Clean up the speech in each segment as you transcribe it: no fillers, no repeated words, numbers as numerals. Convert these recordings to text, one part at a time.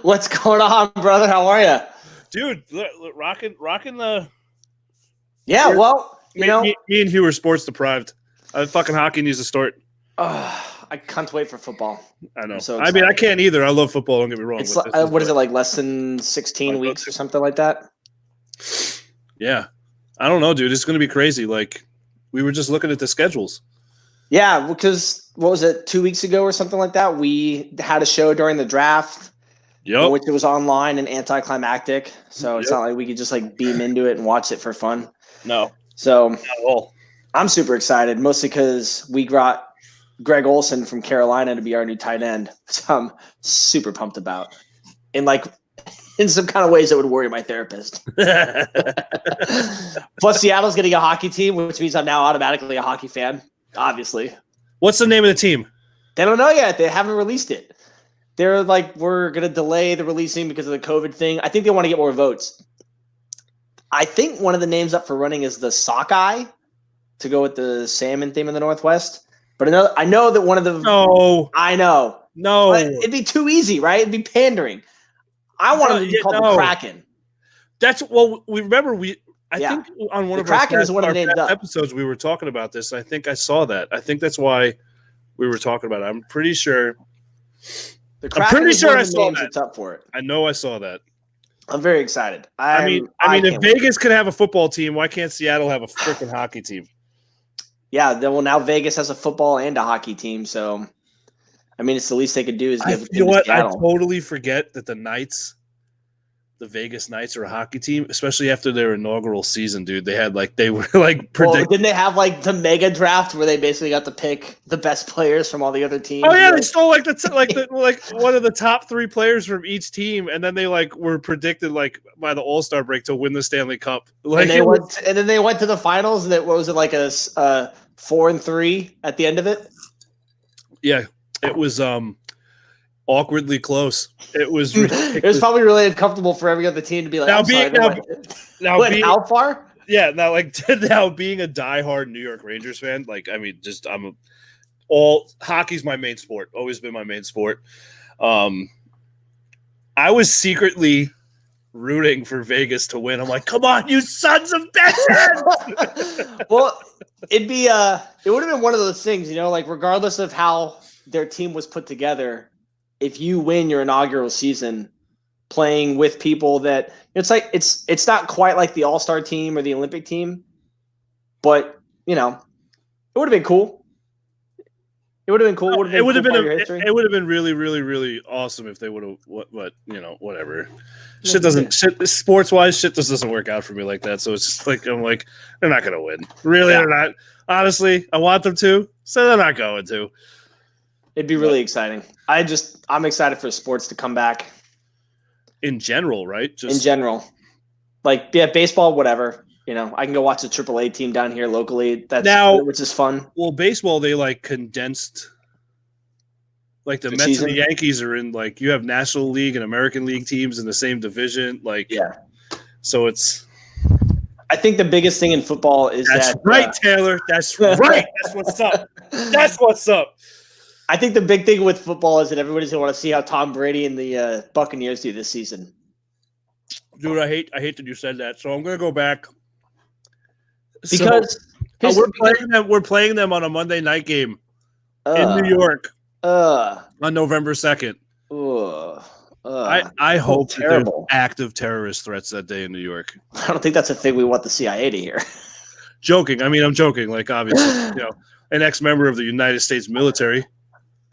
What's going on, brother? How are you? Dude, rocking the. Yeah, well, me and Hugh are sports deprived. Fucking hockey needs to start. I can't wait for football. I know. So I mean, I can't either. I love football. Don't get me wrong. It's what is it, like less than 16 weeks or something like that? Yeah, I don't know, dude. It's going to be crazy. Like, we were just looking at the schedules. Yeah, because what was it, 2 weeks ago or something like that? We had a show during the draft. Yep. Which it was online and anticlimactic, so it's not like we could just like beam into it and watch it for fun. No. So not at all. I'm super excited, mostly because we got Greg Olsen from Carolina to be our new tight end, which I'm super pumped about. In some kind of ways that would worry my therapist. Plus, Seattle's getting a hockey team, which means I'm now automatically a hockey fan, obviously. What's the name of the team? They don't know yet. They haven't released it. They're like, we're going to delay the releasing because of the COVID thing. I think they want to get more votes. I think one of the names up for running is the Sockeye to go with the salmon theme in the Northwest. But I know that one of the – No. I know. No. But it'd be too easy, right? It'd be pandering. I wanted to be called the Kraken. We remember I think on one of our episodes we were talking about this. I think I saw that. I think that's why we were talking about it. I'm pretty sure – I'm pretty sure I saw that. Up for it. I know I saw that. I'm very excited. I mean, if Vegas could have a football team, why can't Seattle have a freaking hockey team? Yeah, now Vegas has a football and a hockey team. So, I mean, it's the least they could do is give it to Seattle. I totally forget that the Vegas Knights are a hockey team, especially after their inaugural season, dude. They had they were predicted. Well, didn't they have the mega draft where they basically got to pick the best players from all the other teams? Oh yeah, they stole one of the top 3 players from each team, and then they were predicted by the All-Star break to win the Stanley Cup. And then they went to the finals. And what was it, like a 4-3 at the end of it? Yeah, it was awkwardly close. It was ridiculous. It was probably really uncomfortable for every other team to be like, how far? Yeah, now now being a diehard New York Rangers fan, hockey's my main sport. Always been my main sport. I was secretly rooting for Vegas to win. I'm like, come on, you sons of bitches! Well, it would have been one of those things, regardless of how their team was put together. If you win your inaugural season playing with people that it's not quite like the All-Star team or the Olympic team, but it would have been cool. It would have been cool. It would have been really, really, really awesome if they would have. But whatever. Sports wise, shit just doesn't work out for me like that. So it's just I'm like, they're not gonna win. Really, they're not. Honestly, I want them to, so they're not going to. It'd be really exciting. I'm excited for sports to come back. In general, right? In general. Baseball, whatever. I can go watch the AAA team down here locally. Which is fun. Well, baseball, they condensed the Mets season? And the Yankees are in you have National League and American League teams in the same division. So it's I think the biggest thing in football is That's right, Taylor. That's right. That's what's up. That's what's up. I think the big thing with football is that everybody's going to want to see how Tom Brady and the Buccaneers do this season. Dude, I hate that you said that. So I'm going to go back. Because we're playing them on a Monday night game in New York on November 2nd. I hope that there's active terrorist threats that day in New York. I don't think that's a thing we want the CIA to hear. Joking. I mean, I'm joking. Obviously, an ex-member of the United States military.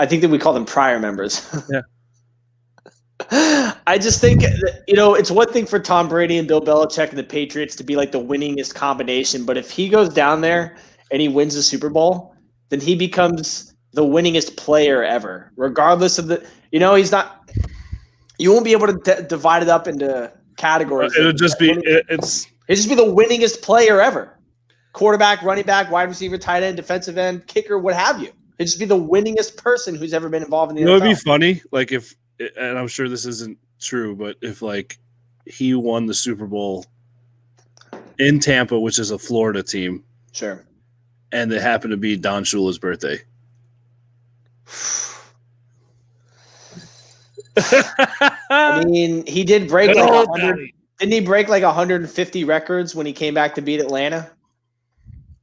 I think that we call them prior members. Yeah. I just think, it's one thing for Tom Brady and Bill Belichick and the Patriots to be the winningest combination. But if he goes down there and he wins the Super Bowl, then he becomes the winningest player ever, regardless of he's not – you won't be able to divide it up into categories. It'll just be – It'll just be the winningest player ever. Quarterback, running back, wide receiver, tight end, defensive end, kicker, what have you. It'd just be the winningest person who's ever been involved in the NFL. It would be funny, if, and I'm sure this isn't true, but if he won the Super Bowl in Tampa, which is a Florida team, sure, and it happened to be Don Shula's birthday. I mean, he did break Good like old 100. Donnie. Didn't he break like 150 records when he came back to beat Atlanta?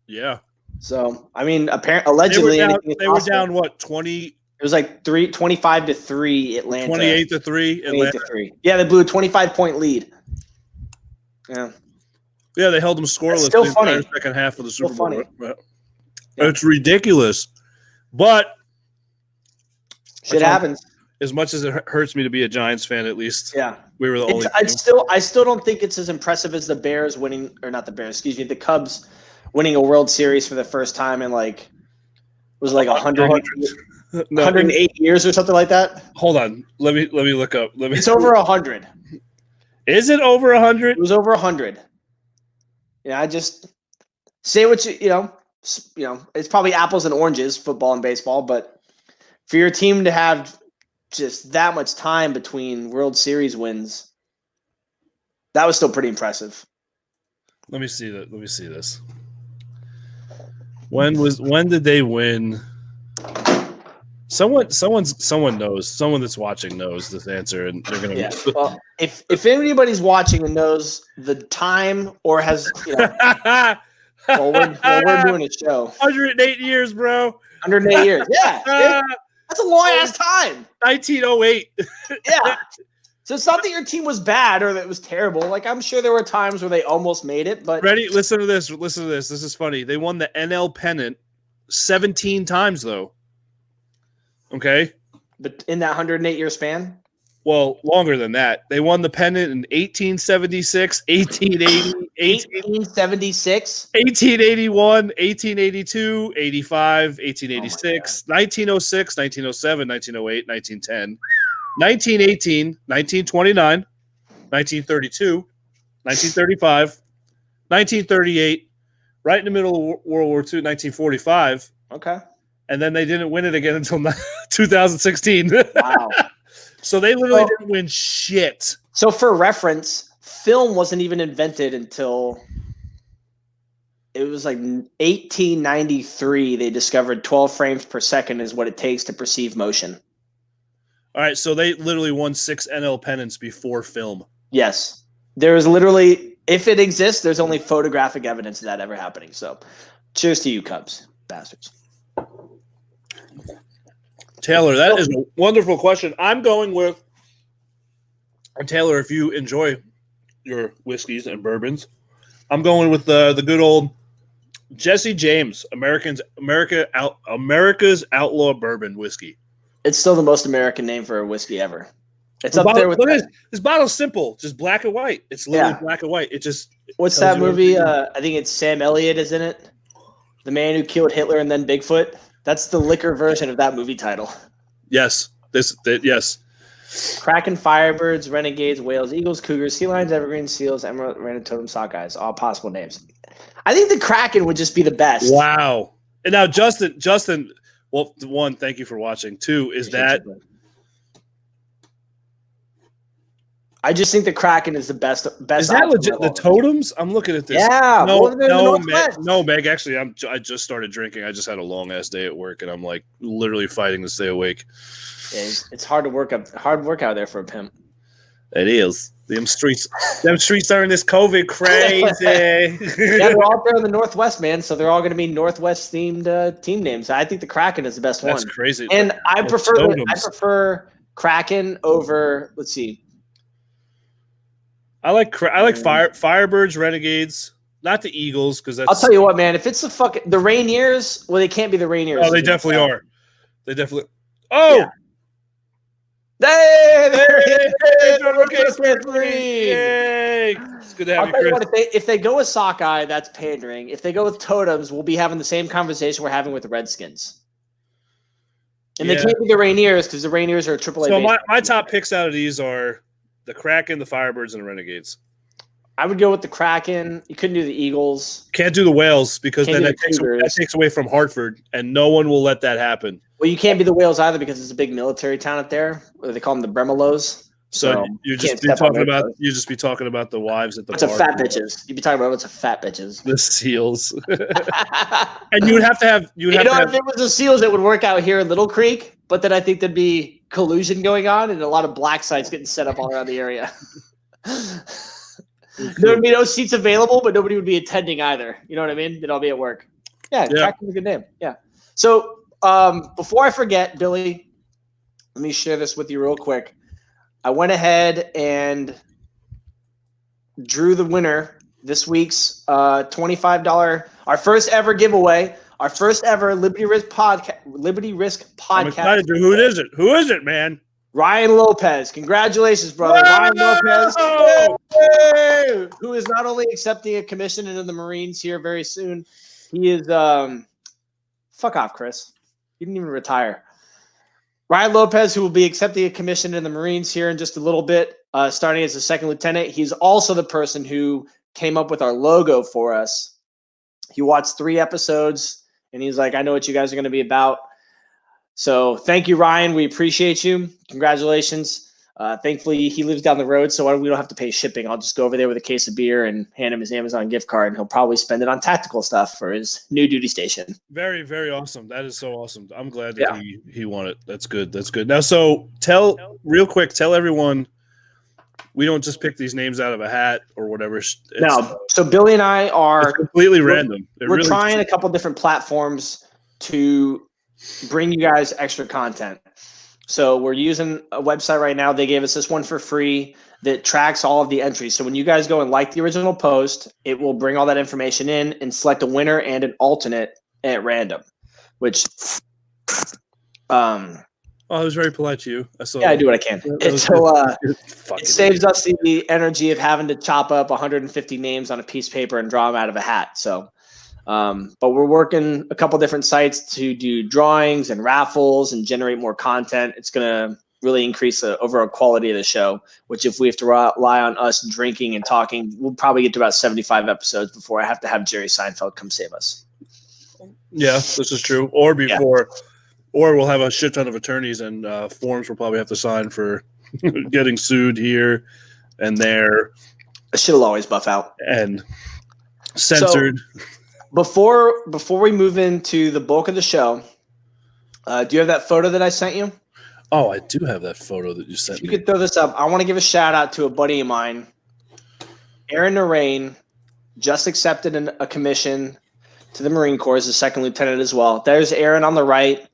Yeah. So, I mean, allegedly, They were down what, 20, It was like 25-3 Atlanta. 28 to 3 Atlanta. 28-3. Yeah, they blew a 25-point lead. Yeah. Yeah, they held them scoreless still the entire funny. second half of the Still Super Bowl. funny. Yeah. Yeah. It's ridiculous. But Shit happens. as much as it hurts me to be a Giants fan, at least Yeah. we were the only I team. still don't think it's as impressive as the Bears winning, or not the Bears, excuse me, the Cubs winning a World Series for the first time in like, was it like 108 years or something like that? Hold on. Let me look up. It's over 100. Is it over 100? It was over 100. Yeah, I just say what you know, it's probably apples and oranges, football and baseball, but for your team to have just that much time between World Series wins, that was still pretty impressive. Let me see that. Let me see this. When did they win? Someone knows. Someone that's watching knows this answer, and they're gonna. Yeah. Well, if anybody's watching and knows the time or has, well, we're doing a show. 108 years, bro. 108 years. Yeah. That's a long ass time. 1908. Yeah. So it's not that your team was bad or that it was terrible. Like, I'm sure there were times where they almost made it, but Ready? Listen to this. Listen to this. This is funny. They won the NL pennant 17 times, though. Okay? But in that 108-year span? Well, longer than that. They won the pennant in 1876, 1880, 1876, 1881, 1882, 85, 1886, 1906, 1907, 1908, 1910, 1918, 1929, 1932, 1935, 1938, right in the middle of World War II, 1945. Okay. And then they didn't win it again until 2016. Wow. So they literally didn't win shit. So for reference, film wasn't even invented until it was like 1893. They discovered 12 frames per second is what it takes to perceive motion. All right, so they literally won 6 NL pennants before film. Yes. There is literally, if it exists, there's only photographic evidence of that ever happening. So cheers to you, Cubs. Bastards. Taylor, that is a wonderful question. I'm going with, and Taylor, if you enjoy your whiskeys and bourbons, I'm going with the good old Jesse James, America's Outlaw Bourbon Whiskey. It's still the most American name for a whiskey ever. It's up there with look at this bottle's simple, just black and white. It's literally black and white. It just what's that movie? I think it's Sam Elliott is in it. The man who killed Hitler and then Bigfoot. That's the liquor version of that movie title. Yes. Yes. Kraken, Firebirds, Renegades, Whales, Eagles, Cougars, Sea Lions, Evergreen, Seals, Emerald, Random Totem, Sockeyes. All possible names. I think the Kraken would just be the best. Wow. And now Justin, well, one, thank you for watching. Two, is that I just think the Kraken is the best. Is that legit? The totems? I'm looking at this. Yeah. No, Meg. Actually, I just started drinking. I just had a long ass day at work, and I'm like literally fighting to stay awake. Yeah, it's hard work out there for a pimp. It is. Them streets during this COVID crazy. Yeah, they're all there in the Northwest, man. So they're all going to be Northwest themed team names. I think the Kraken is the best one. That's crazy. And I prefer Kraken over. Let's see. I like Firebirds, Renegades, not the Eagles, because that's. I'll tell you what, man. If it's the Rainiers, well, they can't be the Rainiers. Oh, they definitely are. They definitely. Oh. Yeah. Hey, it's good to have you, Chris. If they go with Sockeye, that's pandering. If they go with Totems, we'll be having the same conversation we're having with the Redskins. And they can't be the Rainiers because the Rainiers are a AAA. So my top picks out of these are the Kraken, the Firebirds, and the Renegades. I would go with the Kraken. You couldn't do the Eagles. Can't do the Whales because then that takes away from Hartford, and no one will let that happen. Well, you can't be the Whales either because it's a big military town up there. Or they call them the Bremelos. So you just be talking about the wives at the bar. Bunch of fat bitches. You'd be talking about a bunch of fat bitches. The Seals. And you would have to have. If it was the Seals, it would work out here in Little Creek. but then I think there'd be collusion going on and a lot of black sites getting set up all around the area. There would be no seats available, but nobody would be attending either. You know what I mean? They'd all be at work. Yeah, Kraken's a good name. Yeah. So before I forget, Billy, let me share this with you real quick. I went ahead and drew the winner this week's $25, our first ever giveaway, our first ever Liberty Risk podcast. I'm excited. Who is it? Who is it, man? Ryan Lopez. Congratulations, brother. Whoa! Ryan Lopez, who is not only accepting a commission into the Marines here very soon, he is fuck off, Chris. You didn't even retire. Ryan Lopez, who will be accepting a commission in the Marines here in just a little bit, starting as a second lieutenant. He's also the person who came up with our logo for us. He watched 3 episodes, and he's like, I know what you guys are going to be about. So thank you, Ryan. We appreciate you. Congratulations. Thankfully, he lives down the road, so we don't have to pay shipping. I'll just go over there with a case of beer and hand him his Amazon gift card, and he'll probably spend it on tactical stuff for his new duty station. Very, very awesome. That is so awesome. I'm glad that he won it. That's good. That's good. Now, so tell everyone, we don't just pick these names out of a hat or whatever. No. So Billy and I are completely random. We're trying a couple different platforms to bring you guys extra content. So we're using a website right now. They gave us this one for free that tracks all of the entries. So when you guys go and like the original post, it will bring all that information in and select a winner and an alternate at random, which I was very polite to you. I do what I can. It saves us the energy of having to chop up 150 names on a piece of paper and draw them out of a hat. So but we're working a couple different sites to do drawings and raffles and generate more content. It's going to really increase the overall quality of the show, which if we have to rely on us drinking and talking, we'll probably get to about 75 episodes before I have to have Jerry Seinfeld come save us. Yeah, this is true. Or before, or we'll have a shit ton of attorneys and forms we'll probably have to sign for getting sued here and there. The shit will always buff out. And censored. So, Before we move into the bulk of the show, do you have that photo that I sent you? Oh, I do have that photo that you sent me. You could throw this up. I want to give a shout out to a buddy of mine, Aaron Narain, just accepted a commission to the Marine Corps as a second lieutenant as well. There's Aaron on the right.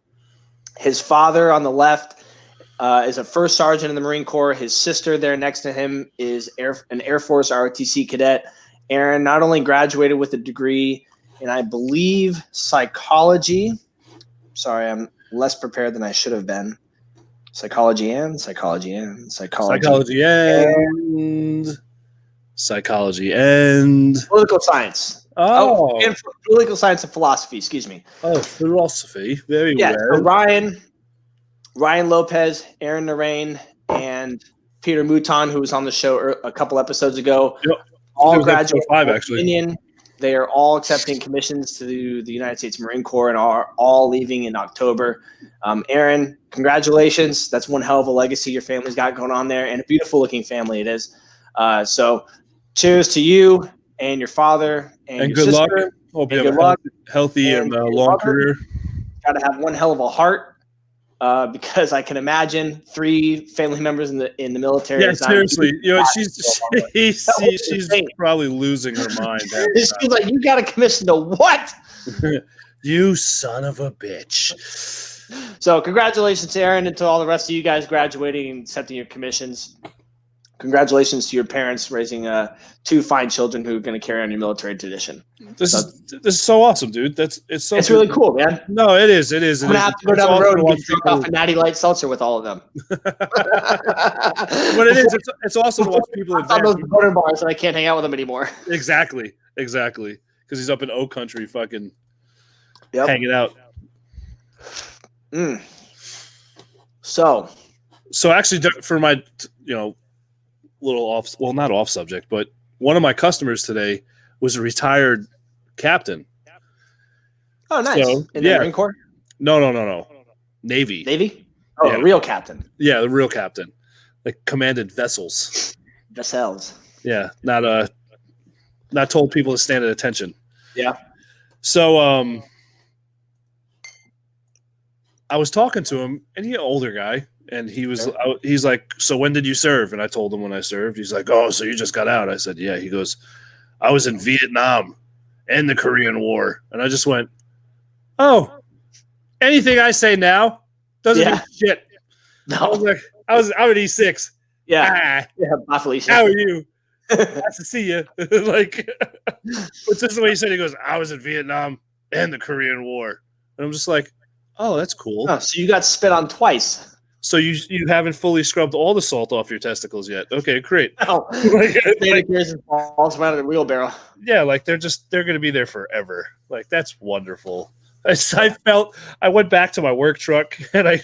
His father on the left is a first sergeant in the Marine Corps. His sister there next to him is an Air Force ROTC cadet. Aaron not only graduated with a degree in, I believe, psychology. Sorry, I'm less prepared than I should have been. Psychology and political science. And political science and philosophy. Excuse me. Oh, philosophy. Very well. So Ryan Lopez, Aaron Narain, and Peter Mouton, who was on the show a couple episodes ago, all graduated. 5 actually. Opinion. They are all accepting commissions to the United States Marine Corps and are all leaving in October. Aaron, congratulations. That's one hell of a legacy your family's got going on there, and a beautiful-looking family it is. So cheers to you and your father and your good sister. Luck. Hope you have a healthy and long career. Got to have one hell of a heart. Because I can imagine 3 family members in the military. Yeah, seriously, she's probably losing her mind. She's like, you got a commission to what? You son of a bitch. So congratulations, Aaron, and to all the rest of you guys graduating and accepting your commissions. Congratulations to your parents raising 2 fine children who are going to carry on your military tradition. This is so awesome, dude. It's really cool, man. No, it is. It is. I'm gonna have to go down the road and get drunk off a Natty Light seltzer with all of them. But it is. It's awesome to watch people advance. Those motor bars, and I can't hang out with them anymore. Exactly. Because he's up in Oak Country, fucking hanging out. So actually, for my little off, well, not off subject, but one of my customers today was a retired captain. Oh, nice. So, in the Marine Corps? No. Navy. Navy? Oh, yeah. A real captain. Yeah, the real captain. Like commanded vessels. Vessels. Yeah, not told people to stand at attention. Yeah. So I was talking to him, and he's an older guy, and he's like, "So when did you serve?" And I told him when I served. He's like, "Oh, so you just got out?" I said, "Yeah." He goes, "I was in Vietnam and the Korean War," and I just went, "Oh, anything I say now doesn't mean shit." I was No. like, I'm at E6. Yeah. Bye, Felicia. How are you? Nice to see you. Like, but this is what he said. He goes, "I was in Vietnam and the Korean War," and I'm just like, "Oh, that's cool." Oh, so you got spit on twice. So you haven't fully scrubbed all the salt off your testicles yet. Okay, great. Oh, like, falls around the wheelbarrow. yeah, like they're going to be there forever. Like that's wonderful. I went back to my work truck and I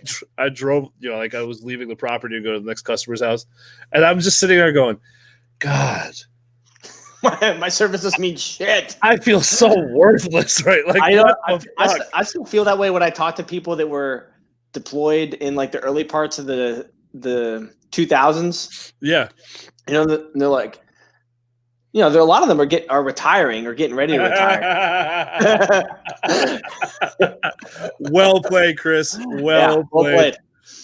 drove, like I was leaving the property to go to the next customer's house, and I'm just sitting there going, God, my services mean shit. I feel so worthless, right? Like I still feel that way when I talk to people that were deployed in like the early parts of the 2000s. Yeah, they're like, there are a lot of them are retiring or getting ready to retire. Well played, Chris. Well played.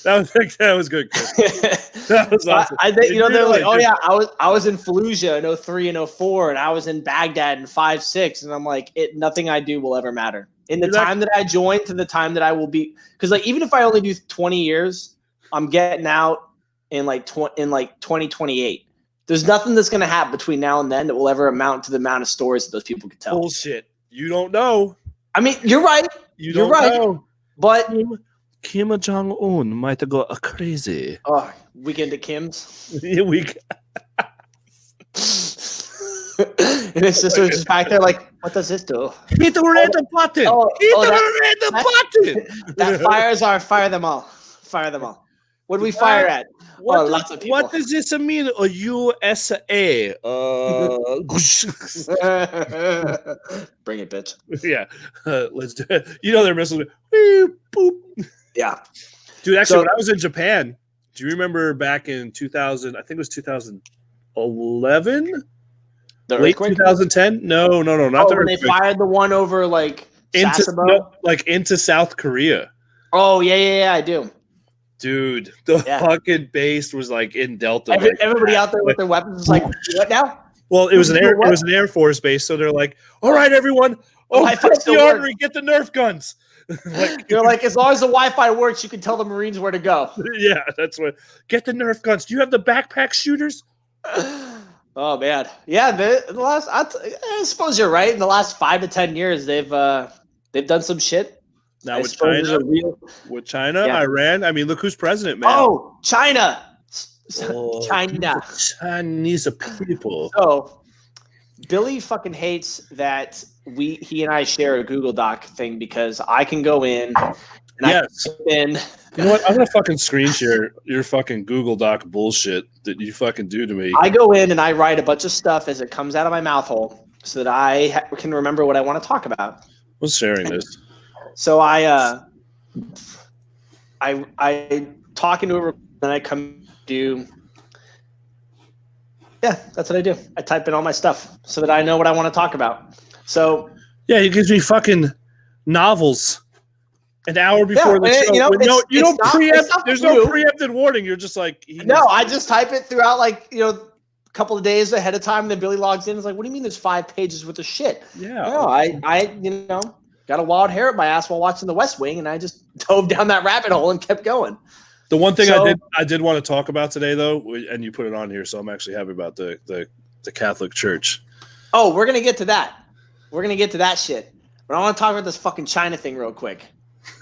That was good, Chris. That was awesome. I think they're like, oh yeah, I was in Fallujah in 03 and 04, and I was in Baghdad in 5-6, and I'm like, nothing I do will ever matter. In the time that I join to the time that I will be, because like even if I only do 20 years, I'm getting out in like 2028. There's nothing that's going to happen between now and then that will ever amount to the amount of stories that those people could tell. Bullshit. You don't know. I mean, you're right. You're right. Know. But Kim Jong-un might go crazy. Oh, weekend at Kim's. Yeah, and his sister's just back there like, what does this do? Hit the red button. Hit the red button. That fire them all. Fire them all. What do we fire at? Lots of people. What does this mean? A USA. Bring it, bitch. Yeah. Let's do it. They're missing. Boop. Yeah. Dude, actually, when I was in Japan, do you remember back in 2000? I think it was 2011? Late 2010? No, not the when they fired the one over like into South Korea. Oh, yeah, I do. Dude, the fucking base was like in Delta. Everybody out there with their weapons is like, what now? Well, it was an Air Force base, so they're like, all right, everyone, cross the artery, get the Nerf guns. They're like, as long as the Wi-Fi works, you can tell the Marines where to go. Yeah, that's what. Get the Nerf guns. Do you have the backpack shooters? Oh man, yeah. The last, I suppose you're right. In the last 5 to 10 years, they've done some shit. Now with China, Iran. I mean, look who's president, man. Oh, China. China. Chinese people. So Billy fucking hates that he and I share a Google Doc thing because I can go in and I can You know what? I'm gonna fucking screen share your fucking Google Doc bullshit that you fucking do to me. I go in and I write a bunch of stuff as it comes out of my mouth hole so that I can remember what I want to talk about. Who's sharing this? So I talk into a and I come do. Yeah, that's what I do. I type in all my stuff so that I know what I want to talk about. So yeah, he gives me fucking novels an hour before the show. You don't preempt. There's no preempted warning. You're just like I just type it throughout a couple of days ahead of time. Then Billy logs in and is like, "What do you mean? There's 5 pages worth of shit?" Yeah. No, I got a wild hair at my ass while watching The West Wing, and I just dove down that rabbit hole and kept going. The one thing I did want to talk about today, though, and you put it on here, so I'm actually happy about the Catholic Church. Oh, we're gonna get to that. We're gonna get to that shit. But I want to talk about this fucking China thing real quick.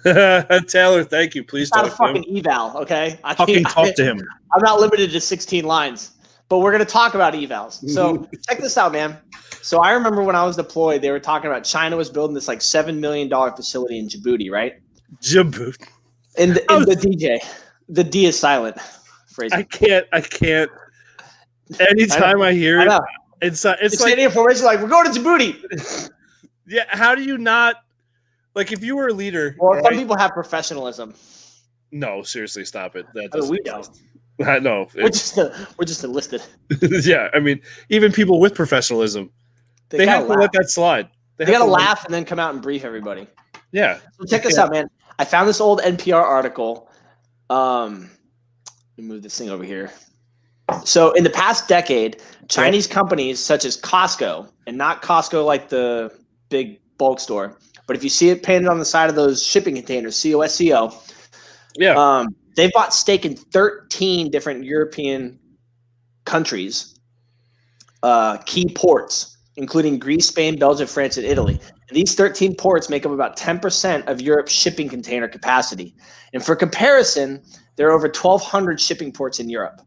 Taylor, thank you. Please talk to him. Not a fucking eval, okay? Talk to him. I'm not limited to 16 lines, but we're gonna talk about evals. So check this out, man. So I remember when I was deployed, they were talking about China was building this like $7 million facility in Djibouti, right? Djibouti. In the DJ. The D is silent. Phrasing. I can't. Anytime I hear it, it's like the information like we're going to Djibouti. Yeah, how do you not like if you were a leader? Well, some people have professionalism. No, seriously, stop it. That doesn't. We don't. I know. We're just enlisted. Yeah, I mean, even people with professionalism, they have to let that slide. They got to laugh and then come out and brief everybody. Yeah. So check this out, man. I found this old NPR article. Let me move this thing over here. So in the past decade, Chinese companies such as Costco, and not Costco like the big bulk store, but if you see it painted on the side of those shipping containers, COSCO, they've bought stake in 13 different European countries, key ports, including Greece, Spain, Belgium, France, and Italy. And these 13 ports make up about 10% of Europe's shipping container capacity. And for comparison, there are over 1,200 shipping ports in Europe.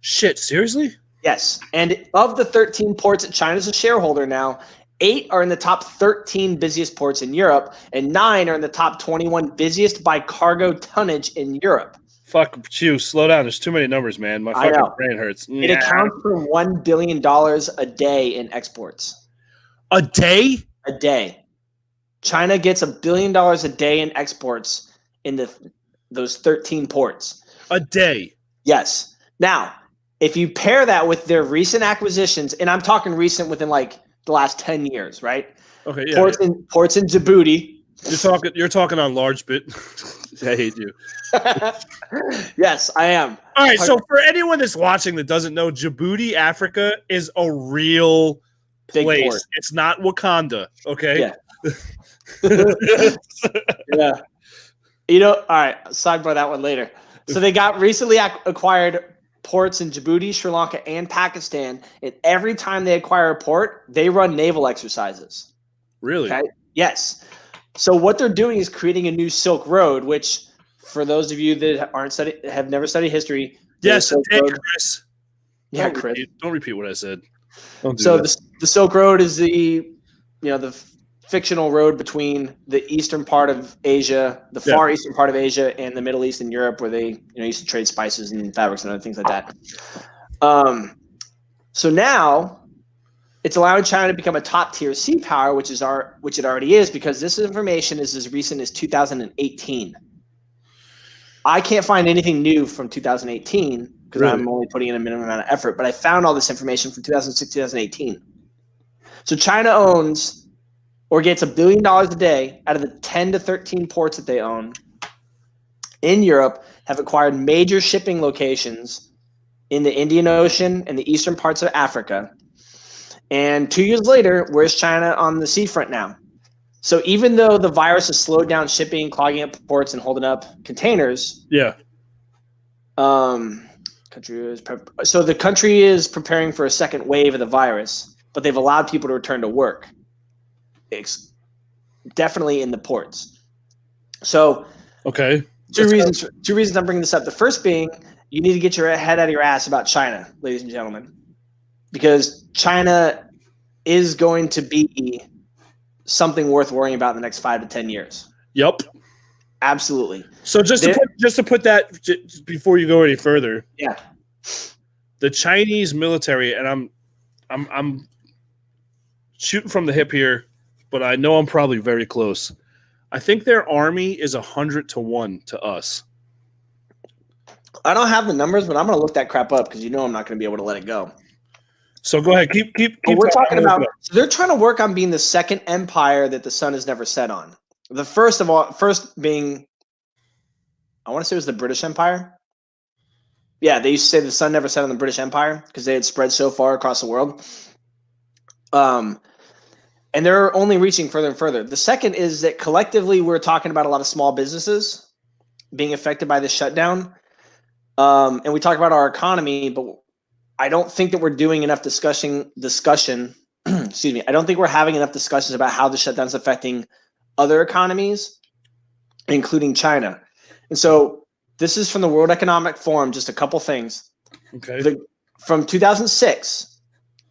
Shit, seriously? Yes. And of the 13 ports that China's a shareholder now, 8 are in the top 13 busiest ports in Europe, and 9 are in the top 21 busiest by cargo tonnage in Europe. Fuck you. Slow down. There's too many numbers, man. My fucking brain hurts. It accounts for $1 billion a day in exports. A day? A day. China gets $1 billion a day in exports in those 13 ports. A day? Yes. Now, if you pair that with their recent acquisitions, and I'm talking recent within like the last 10 years, right? Okay, yeah. Ports in Djibouti. You're talking on large bit. I hate you. Yes, I am. All right, so for anyone that's watching that doesn't know, Djibouti, Africa is a real place. It's not Wakanda, okay? Yeah. Yeah. You know, all right, sidebar that one later. So they got recently acquired ports in Djibouti, Sri Lanka, and Pakistan. And every time they acquire a port, they run naval exercises. Really? Okay? Yes. So what they're doing is creating a new Silk Road, which for those of you that have never studied history. Yes, Chris. Yeah, Chris. Don't repeat what I said. So the Silk Road is the fictional road between the eastern part of Asia, the far eastern part of Asia, and the Middle East and Europe, where they used to trade spices and fabrics and other things like that. So now it's allowing China to become a top tier sea power, which it already is, because this information is as recent as 2018. I can't find anything new from 2018 because I'm only putting in a minimum amount of effort, but I found all this information from 2006, 2018. So China owns or gets $1 billion a day out of the 10 to 13 ports that they own in Europe, have acquired major shipping locations in the Indian Ocean and the eastern parts of Africa. And 2 years later, where's China on the seafront now? So even though the virus has slowed down shipping, clogging up ports, and holding up containers, so the country is preparing for a second wave of the virus, but they've allowed people to return to work. It's definitely in the ports. So, two reasons I'm bringing this up. The first being, you need to get your head out of your ass about China, ladies and gentlemen, because China is going to be something worth worrying about in the next 5 to 10 years. Yep. Absolutely. So just to put that before you go any further. Yeah. The Chinese military, and I'm shooting from the hip here, but I know I'm probably very close. I think their army is 100-1 to us. I don't have the numbers, but I'm going to look that crap up because I'm not going to be able to let it go. So go ahead. Keep we're talking about. So they're trying to work on being the second empire that the sun has never set on. The first being, I want to say it was the British Empire. Yeah, they used to say the sun never set on the British Empire because they had spread so far across the world. And they're only reaching further and further. The second is that collectively we're talking about a lot of small businesses being affected by this shutdown. And we talk about our economy, but I don't think that we're doing enough discussion. Excuse me. I don't think we're having enough discussions about how the shutdown is affecting other economies, including China. And so this is from the World Economic Forum, just a couple things. Okay. From 2006,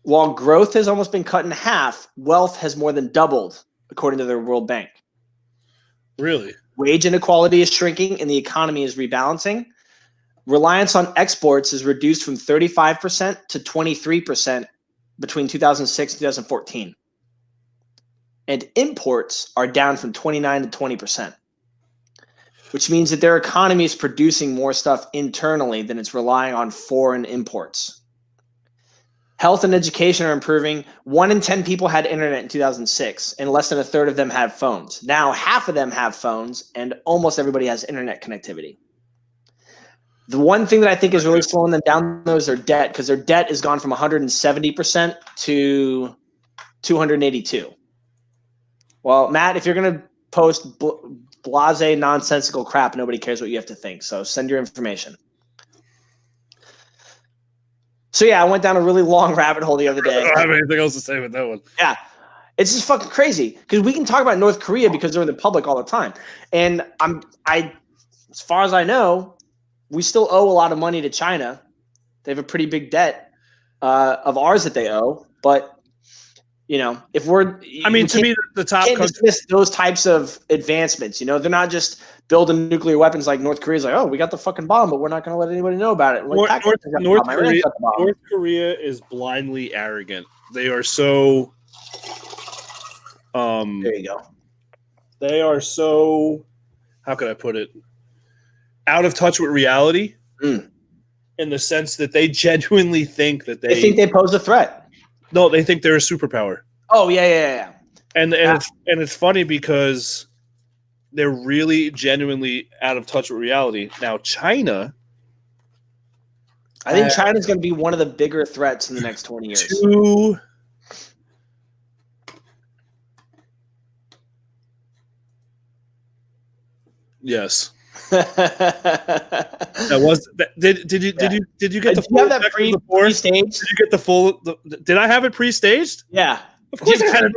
while growth has almost been cut in half, wealth has more than doubled, according to the World Bank. Really? Wage inequality is shrinking and the economy is rebalancing. Reliance on exports is reduced from 35% to 23% between 2006 and 2014. And imports are down from 29 to 20%, which means that their economy is producing more stuff internally than it's relying on foreign imports. Health and education are improving. 1 in 10 people had internet in 2006, and less than a third of them have phones. Now, half of them have phones, and almost everybody has internet connectivity. The one thing that I think is really slowing them down, though, is their debt, because their debt has gone from 170% to 282. Well, Matt, if you're going to post blase, nonsensical crap, nobody cares what you have to think. So send your information. So, yeah, I went down a really long rabbit hole the other day. I don't have anything else to say with that one. Yeah. It's just fucking crazy because we can talk about North Korea because they're in the public all the time. And as far as I know, we still owe a lot of money to China. They have a pretty big debt of ours that they owe. But, if we're – I mean, to me, the top can't country – dismiss those types of advancements. They're not just building nuclear weapons like North Korea's like, oh, we got the fucking bomb, but we're not going to let anybody know about it. North Korea is blindly arrogant. They are so there you go. They are so, how can I put it, out of touch with reality in the sense that they genuinely think that they think they pose a threat. No, they think they're a superpower. Oh, yeah. And it's funny because they're really genuinely out of touch with reality. Now, China, I think China's going to be one of the bigger threats in the next 20 years. Yes. That was. Did you get the full? You have that pre-staged? Did you get the full? Did I have it pre-staged? Yeah. Of course I had it.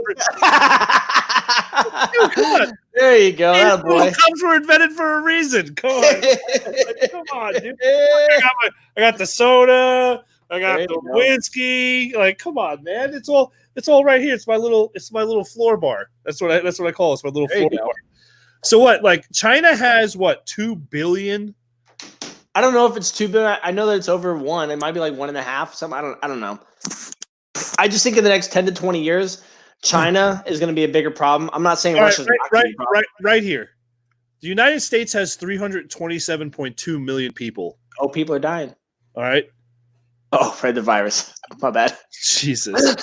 Come on. There you go. Boy. Cups were invented for a reason. Come on. Come on, dude. I got the soda. I got the whiskey. Like, come on, man. It's all right here. It's my little floor bar. That's what I call it. It's my little floor bar. So what? Like, China has what, 2 billion? I don't know if it's 2 billion. I know that it's over 1. It might be like 1.5. Something. I don't know. I just think in the next 10 to 20 years, China is going to be a bigger problem. I'm not saying Russia's right here. The United States has 327.2 million people. Oh, people are dying. All right. Oh, for the virus. My bad. Jesus.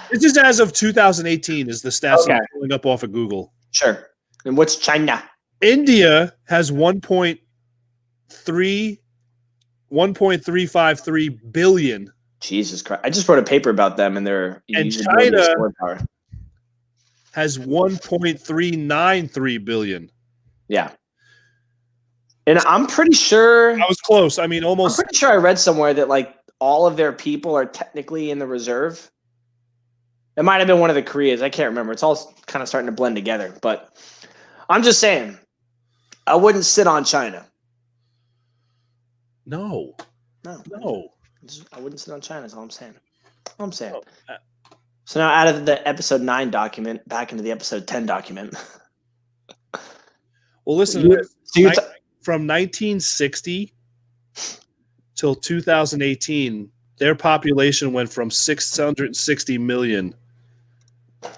This is as of 2018 is the stats I'm pulling up off of Google. Sure. And what's China? India has 1.353 billion. Jesus Christ. I just wrote a paper about them and their China has 1.393 billion. Yeah. And I'm pretty sure I was close. I mean, almost. I'm pretty sure I read somewhere that like all of their people are technically in the reserve. It might have been one of the Koreas. I can't remember. It's all kind of starting to blend together. But I'm just saying, I wouldn't sit on China. No. I wouldn't sit on China is all I'm saying. So now out of the episode 9 document, back into the episode 10 document. Well, listen, from 1960 till 2018, their population went from 660 million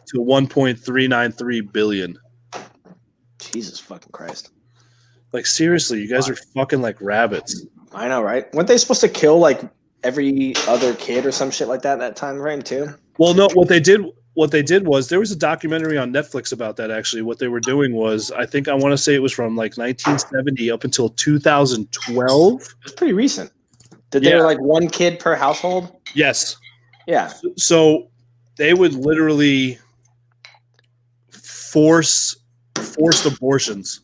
to 1.393 billion. Jesus fucking Christ. Like, seriously, you guys are fucking like rabbits. I know, right? Weren't they supposed to kill like every other kid or some shit like that at that time frame too? Well, no, what they did was there was a documentary on Netflix about that. Actually, what they were doing was, I want to say it was from like 1970 up until 2012. It was pretty recent. Did they were like 1 kid per household? Yes. Yeah. So they would literally forced abortions.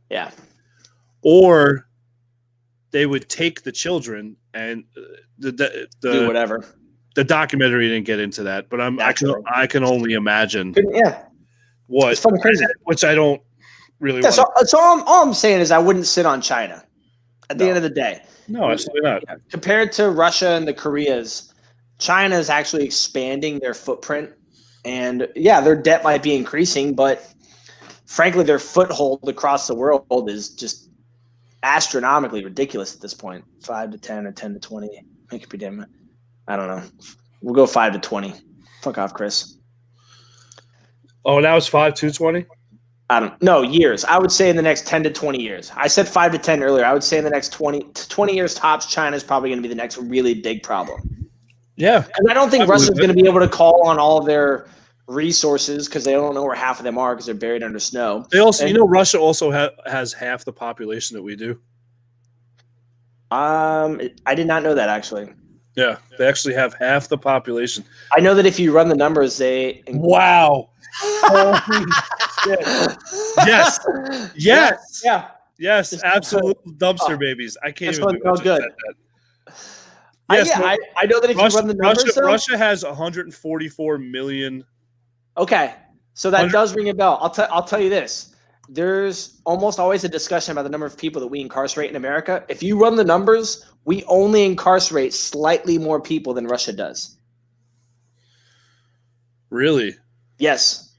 Yeah. Or they would take the children and do whatever. The documentary didn't get into that, but I can only imagine. Yeah. What? It's fucking crazy. Which I don't really. Yeah, so all I'm saying is I wouldn't sit on China. At the end of the day. No, absolutely not. Compared to Russia and the Koreas, China is actually expanding their footprint, and their debt might be increasing, but frankly, their foothold across the world is just astronomically ridiculous at this point. 5 to 10 or 10 to 20. Make it be damn. I don't know. We'll go 5 to 20. Fuck off, Chris. Oh, now it's 5 to 20? I don't know. Years. I would say in the next 10 to 20 years. I said 5 to 10 earlier. I would say in the next 20 years tops, China is probably going to be the next really big problem. Yeah. And I don't think I believe Russia's that. going to be able to call on all of their resources because they don't know where half of them are because they're buried under snow. They also, And- Russia also has half the population that we do. I did not know that actually. Yeah, they actually have half the population. I know that if you run the numbers, they. Wow. Yes. Yes. Yeah. Yes. Just- Absolute dumpster oh, babies. I can't this even one believe I felt just good. said that. Yes, I know that if you run the numbers, though, Russia has 144 million. Okay, so that 100 does ring a bell. I'll tell you this. There's almost always a discussion about the number of people that we incarcerate in America. If you run the numbers, we only incarcerate slightly more people than Russia does. Really? Yes.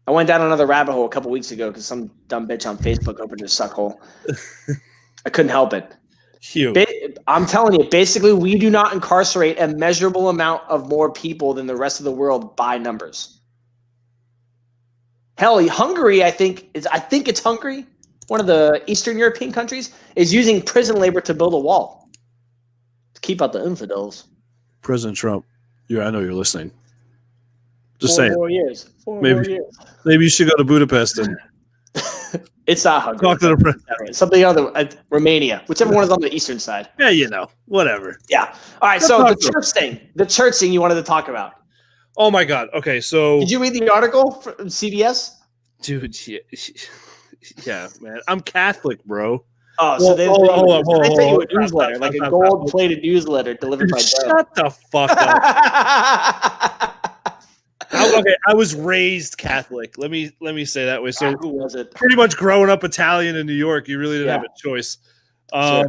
I went down another rabbit hole a couple weeks ago because some dumb bitch on Facebook opened a suck hole. I couldn't help it. Huge. I'm telling you, basically, we do not incarcerate a measurable amount of more people than the rest of the world by numbers. Hell, Hungary, I think it's Hungary, one of the Eastern European countries, is using prison labor to build a wall to keep out the infidels. President Trump, I know you're listening. Just 4 saying. more years. 4 Maybe- more years. Maybe you should go to Budapest and It's not Hungary. talk to the president. Something other, Romania, whichever one is on the eastern side. Yeah, whatever. Yeah. All right. Let's So talk the to him. church thing you wanted to talk about. Oh my God. Okay, so Did you read the article from CBS? dude, yeah, man, I'm Catholic, bro. Oh, so Well, they hold on, sent you hold a on. newsletter, Stop, like stop, a stop, gold-plated newsletter delivered by Doug. Shut the fuck up. Okay, I was raised Catholic. Let me say that way. So Who was it? pretty much growing up Italian in New York, you really didn't Yeah. have a choice. Sure.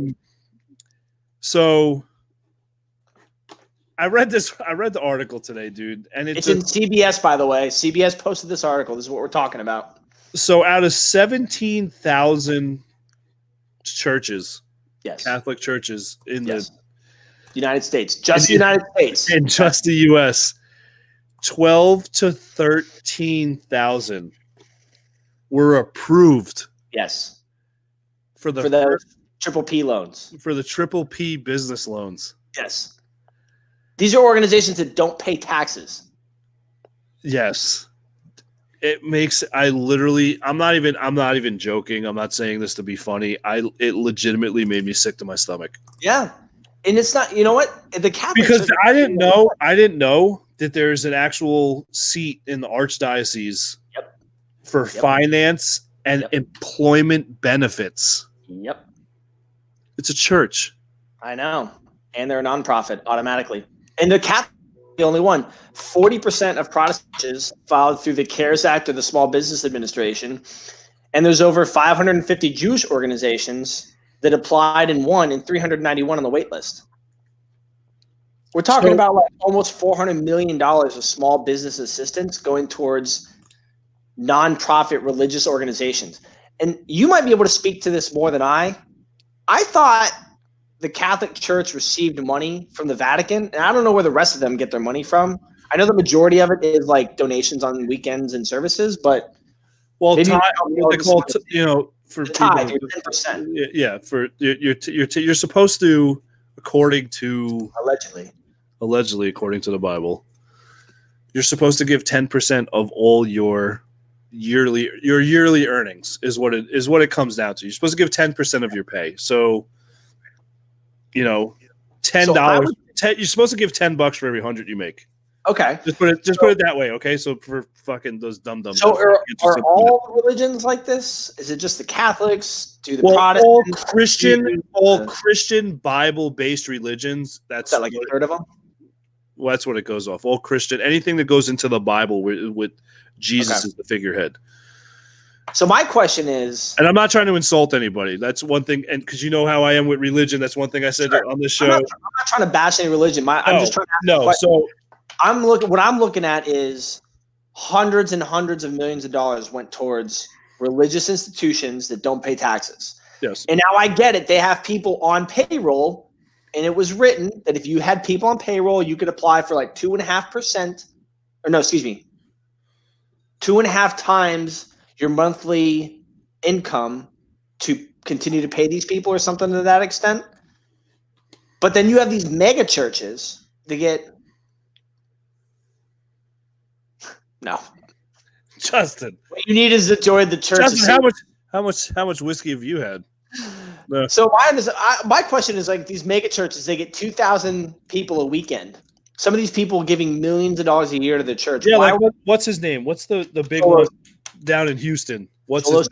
So I read the article today, dude, and It's in CBS, by the way. CBS posted this article. This is what we're talking about. so out of 17,000 churches, Yes. Catholic churches in Yes. United States. Just the United States. in just the U.S., 12 to 13,000 were approved Yes. for the For the triple P loans. triple P business loans. Yes. These are organizations that don't pay taxes. Yes. It makes I'm not even joking. I'm not saying this to be funny. It legitimately made me sick to my stomach. Yeah. And it's not, you know what? The Catholic Because Church- I didn't know that there's an actual seat in the archdiocese for finance and employment benefits. Yep. It's a church. I know. And they're a nonprofit automatically. And the Catholic the only one. 40% of Protestants filed through the CARES Act or the Small Business Administration. And there's over 550 Jewish organizations that applied and won, and 391 on the wait list. We're talking about like almost $400 million of small business assistance going towards nonprofit religious organizations. And you might be able to speak to this more than I. I thought the Catholic Church received money from the Vatican, and I don't know where the rest of them get their money from. I know the majority of it is like donations on weekends and services, but well, maybe tithe, what they call for the tithe, people, 10%, yeah, for you're supposed to, according to allegedly according to the Bible, you're supposed to give 10% of all your yearly earnings is what it comes down to. You're supposed to give 10% of your pay. So, $10. You're supposed to give $10 for every 100 you make. Okay. Just put it that way, okay? So for fucking those dumb. So are all religions like this? Is it just the Catholics? Do the Protestants? all Christian Bible-based religions? Is that like a third of them? Well, that's what it goes off. All Christian, anything that goes into the Bible with Jesus as the figurehead. So my question is, and I'm not trying to insult anybody. That's one thing, and because you know how I am with religion, that's one thing I said on this show. I'm not trying to bash any religion. I'm just trying to ask so what I'm looking at is hundreds and hundreds of millions of dollars went towards religious institutions that don't pay taxes. Yes. And now I get it. They have people on payroll, and it was written that if you had people on payroll, you could apply for like 2.5%, or no, excuse me, 2.5 times your monthly income to continue to pay these people or something to that extent. But then you have these mega churches They get no. Justin. What you need is to join the church. Justin, how much whiskey have you had? No. So my question is like these mega churches, they get 2,000 people a weekend. Some of these people giving millions of dollars a year to the church. Yeah, like what's his name? What's the big one down in Houston? What's his name?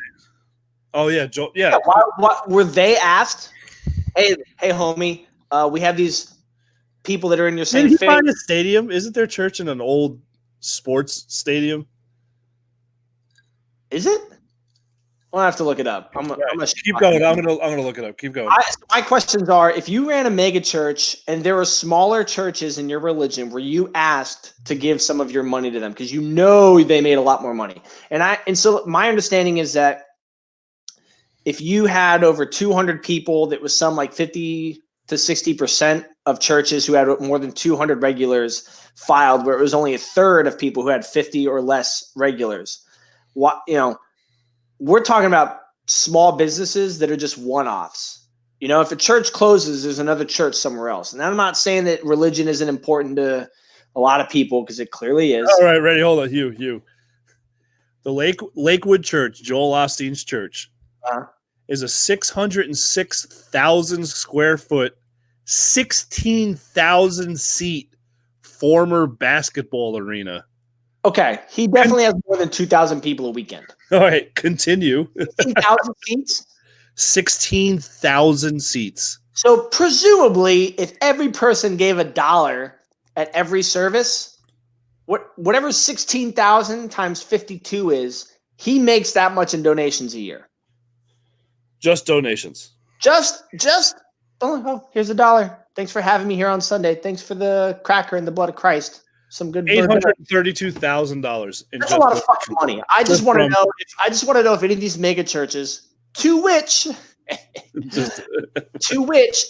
Oh yeah, Joel. Yeah. Why were they asked? Hey, homie, we have these people that are in your same Did he faith. find a stadium? Isn't their church in an old sports stadium? Is it? I'll have to look it up. I'm gonna keep going. I'm gonna look it up. Keep going. My questions are: if you ran a mega church and there were smaller churches in your religion, were you asked to give some of your money to them because you know they made a lot more money? And so my understanding is that if you had over 200 people, that was some like 50 to 60% of churches who had more than 200 regulars filed, where it was only a third of people who had 50 or less regulars. What we're talking about small businesses that are just one-offs. If a church closes, there's another church somewhere else. And I'm not saying that religion isn't important to a lot of people, because it clearly is. All right, ready? Hold on, Hugh. The Lakewood Church, Joel Osteen's church, is a 606,000 square foot, 16,000 seat former basketball arena. Okay, he definitely has more than 2,000 people a weekend. All right, continue. 16,000 seats? 16,000 seats. So presumably, if every person gave $1 at every service, whatever 16,000 times 52 is, he makes that much in donations a year. Just donations. Just here's $1. Thanks for having me here on Sunday. Thanks for the cracker and the blood of Christ. Some good $832,000. That's a lot of fucking money. I just want to know if any of these mega churches, to which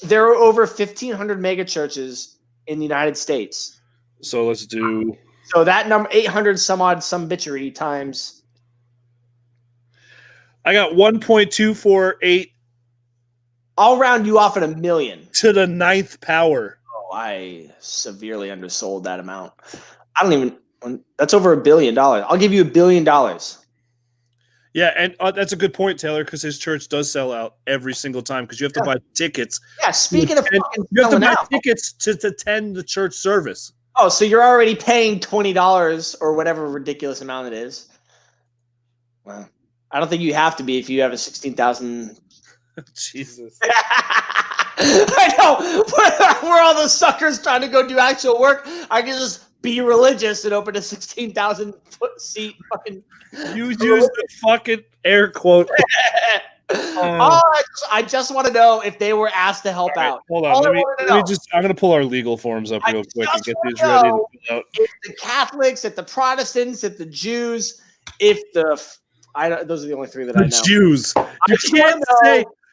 there are over 1,500 mega churches in the United States. So let's do. So that number 800 some bitchery times. I got 1.248. I'll round you off at $1 million to the 9th power. Oh, I severely undersold that amount. That's over $1 billion. I'll give you $1 billion. Yeah, and that's a good point, Taylor, because his church does sell out every single time because you have to buy tickets. Yeah, speaking of fucking you have to buy out. tickets to attend the church service. Oh, so you're already paying $20 or whatever ridiculous amount it is. Well, I don't think you have to be if you have a 16,000. Jesus. I know. We're all the suckers trying to go do actual work. I can just be religious and open a 16,000 foot seat fucking. You use the fucking air quote. I just want to know if they were asked to help out. Hold on. I'm going to pull our legal forms up real quick and get these ready to fill out. If the Catholics, if the Protestants, if the Jews, those are the only three that I know. The Jews.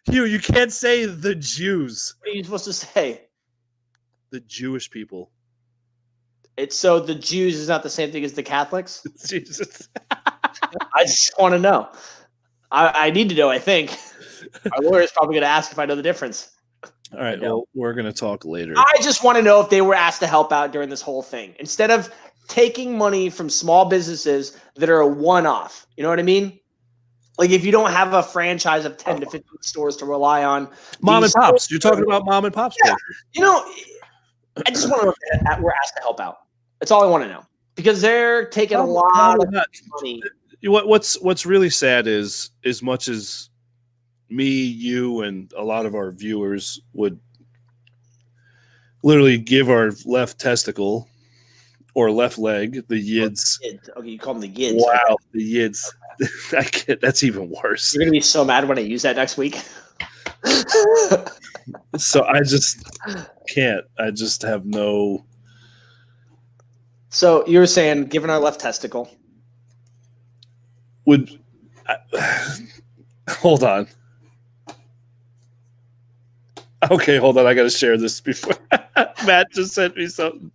You can't say the Jews. What are you supposed to say? The Jewish people. So the Jews is not the same thing as the Catholics? Jesus. I just want to know. I need to know, I think. Our lawyer's probably going to ask if I know the difference. All right, well, we're going to talk later. I just want to know if they were asked to help out during this whole thing. Instead of taking money from small businesses that are a one-off. You know what I mean? Like if you don't have a franchise of 10 to 15 stores to rely on. Mom and pops. You're talking about mom and pops. Yeah. I just want to know if we're asked to help out. That's all I want to know. Because they're taking a lot of money. What's really sad is, as much as me, you, and a lot of our viewers would literally give our left testicle or left leg, the yids. Okay, you call them the yids. Wow, the yids. That's even worse. You're going to be so mad when I use that next week. So I just can't. I just have no. So you were saying, given our left testicle. Hold on. Okay, hold on. I got to share this before. Matt just sent me something.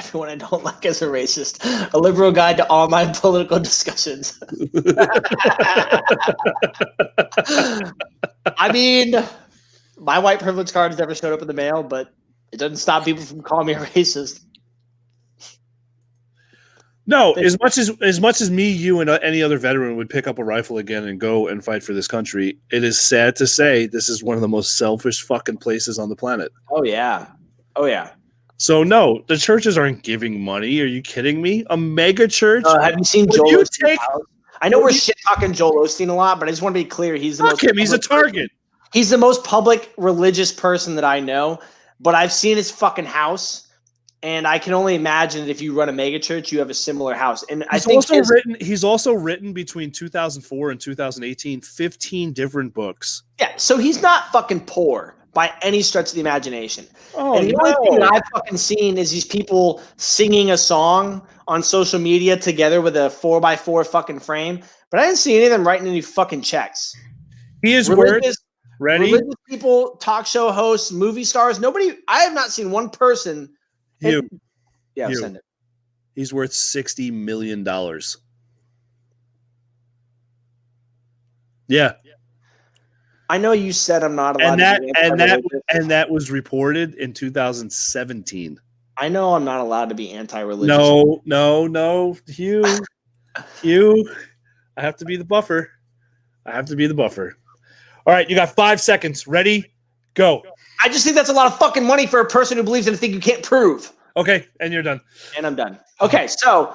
everyone I don't like as a racist. A liberal guide to all my political discussions. I mean, my white privilege card has never showed up in the mail, but it doesn't stop people from calling me a racist. No, as much as me, you, and any other veteran would pick up a rifle again and go and fight for this country, it is sad to say this is one of the most selfish fucking places on the planet. Oh yeah. So no, the churches aren't giving money. Are you kidding me? A mega church? Have you seen Joel Osteen's house? I know we're shit talking Joel Osteen a lot, but I just want to be clear. He's the most him. He's a target. He's the most public religious person that I know. But I've seen his fucking house. And I can only imagine that if you run a mega church, you have a similar house. And he's also written between 2004 and 2018 15 different books. Yeah, so he's not fucking poor by any stretch of the imagination. Oh, and the only thing that I've fucking seen is these people singing a song on social media together with a 4x4 fucking frame. But I didn't see any of them writing any fucking checks. He is religious people, talk show hosts, movie stars. I have not seen one person. Send it. He's worth $60 million. Yeah. I know you said I'm not allowed to be anti-religious. And that was reported in 2017. I know I'm not allowed to be anti-religious. No, Hugh. I have to be the buffer. All right, you got 5 seconds. Ready? Go. I just think that's a lot of fucking money for a person who believes in a thing you can't prove. Okay, and you're done. And I'm done. Okay, so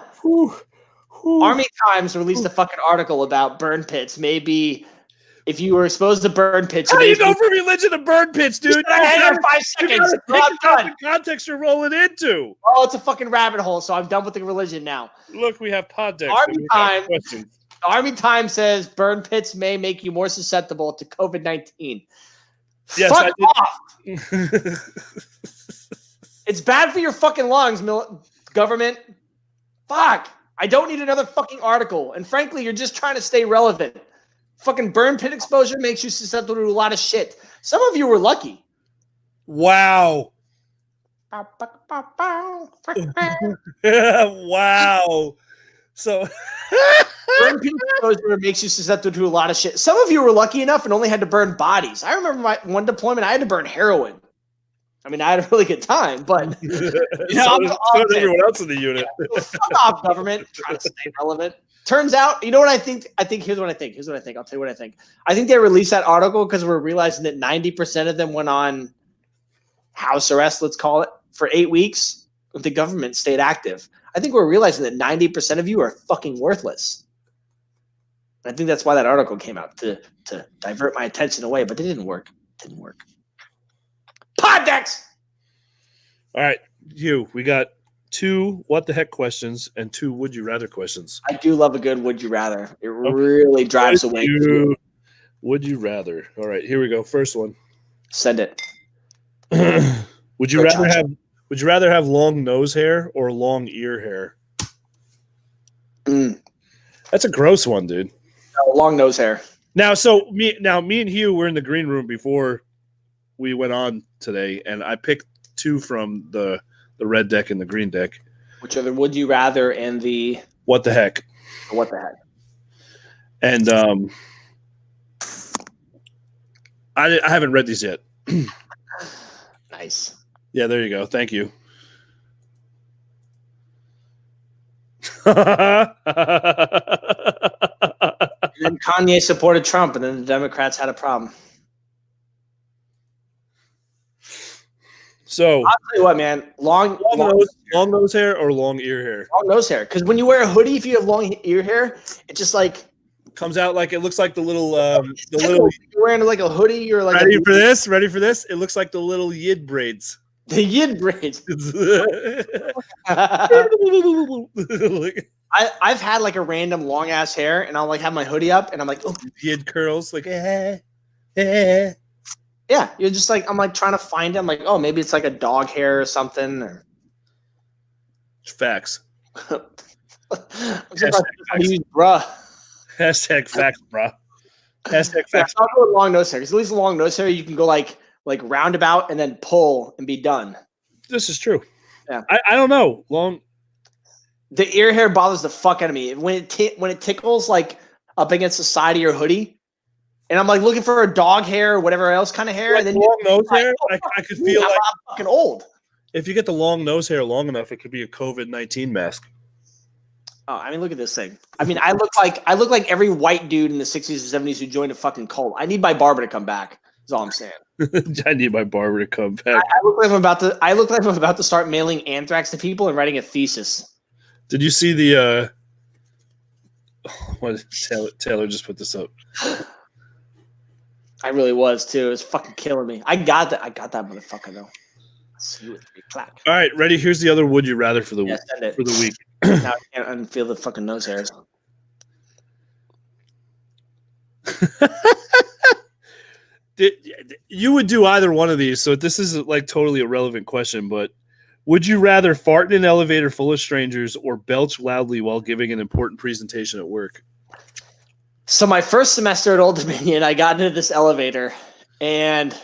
Army Times released a fucking article about burn pits. Maybe if you were exposed to burn pits, how do you go from religion to burn pits, dude? Hang on 5 seconds. I'm done. The context you're rolling into. Oh, it's a fucking rabbit hole. So I'm done with the religion now. Look, we have poddex. Army Times says burn pits may make you more susceptible to COVID-19. Yes, fuck off. It's bad for your fucking lungs, government. Fuck. I don't need another fucking article. And frankly, you're just trying to stay relevant. Fucking burn pit exposure makes you susceptible to a lot of shit. Some of you were lucky. Wow. Wow. So burn pit exposure makes you susceptible to a lot of shit. Some of you were lucky enough and only had to burn bodies. I remember my one deployment, I had to burn heroin. I mean, I had a really good time, but so did everyone else in the unit. Fuck off, government. Trying to stay relevant. Turns out, you know what I think? Here's what I think. I'll tell you what I think. I think they released that article because we're realizing that 90% of them went on house arrest, let's call it, for 8 weeks. The government stayed active. I think we're realizing that 90% of you are fucking worthless. I think that's why that article came out, to divert my attention away, but it didn't work. Poddex! All right, we got 2 what the heck questions and 2 would you rather questions. I do love a good would you rather. It really drives away. Would you rather? All right, here we go. First one. Send it. Would you rather have long nose hair or long ear hair? That's a gross one, dude. No, long nose hair. Now, me and Hugh were in the green room before we went on today, and I picked 2 from the red deck and the green deck. Which are the would you rather and the what the heck? What the heck? And I haven't read these yet. Nice. Yeah, there you go. Thank you. And then Kanye supported Trump, and then the Democrats had a problem. So I'll tell you what, man. Long nose hair or long ear hair? Long nose hair. Because when you wear a hoodie, if you have long ear hair, it just like comes out like it looks like the little you're wearing like a hoodie. You're like ready for this? Ready for this? It looks like the little yid braids. The yid braids. I've had like a random long ass hair, and I'll like have my hoodie up, and I'm like, oh, yid curls, like Yeah, you're just like, I'm like trying to find them, like, oh, maybe it's like a dog hair or something. Or facts. Bruh. Hashtag facts, bruh. Hashtag facts. I'll go with long nose hair, because at least long nose hair you can go like roundabout and then pull and be done. This is true. Yeah. I don't know. Long. The ear hair bothers the fuck out of me when it tickles like up against the side of your hoodie, and I'm like looking for a dog hair or whatever else kind of hair, Like and then long nose like, hair. oh, I could feel like I'm fucking old. if you get the long nose hair long enough, it could be a COVID-19 mask. Oh, I mean, look at this thing. I mean, I look like every white dude in the 60s and 70s who joined a fucking cult. I need my barber to come back. Is all I'm saying. I need my barber to come back. I look like I'm about to start mailing anthrax to people and writing a thesis. Did you see the what Taylor just put this up? I really was too. It was fucking killing me. I got that motherfucker though. Smooth. Clack. All right, ready? Here's the other would you rather for the week. Now I can't unfeel the fucking nose hairs. You would do either one of these, so this is like totally irrelevant question, but would you rather fart in an elevator full of strangers or belch loudly while giving an important presentation at work? So my first semester at Old Dominion, I got into this elevator, and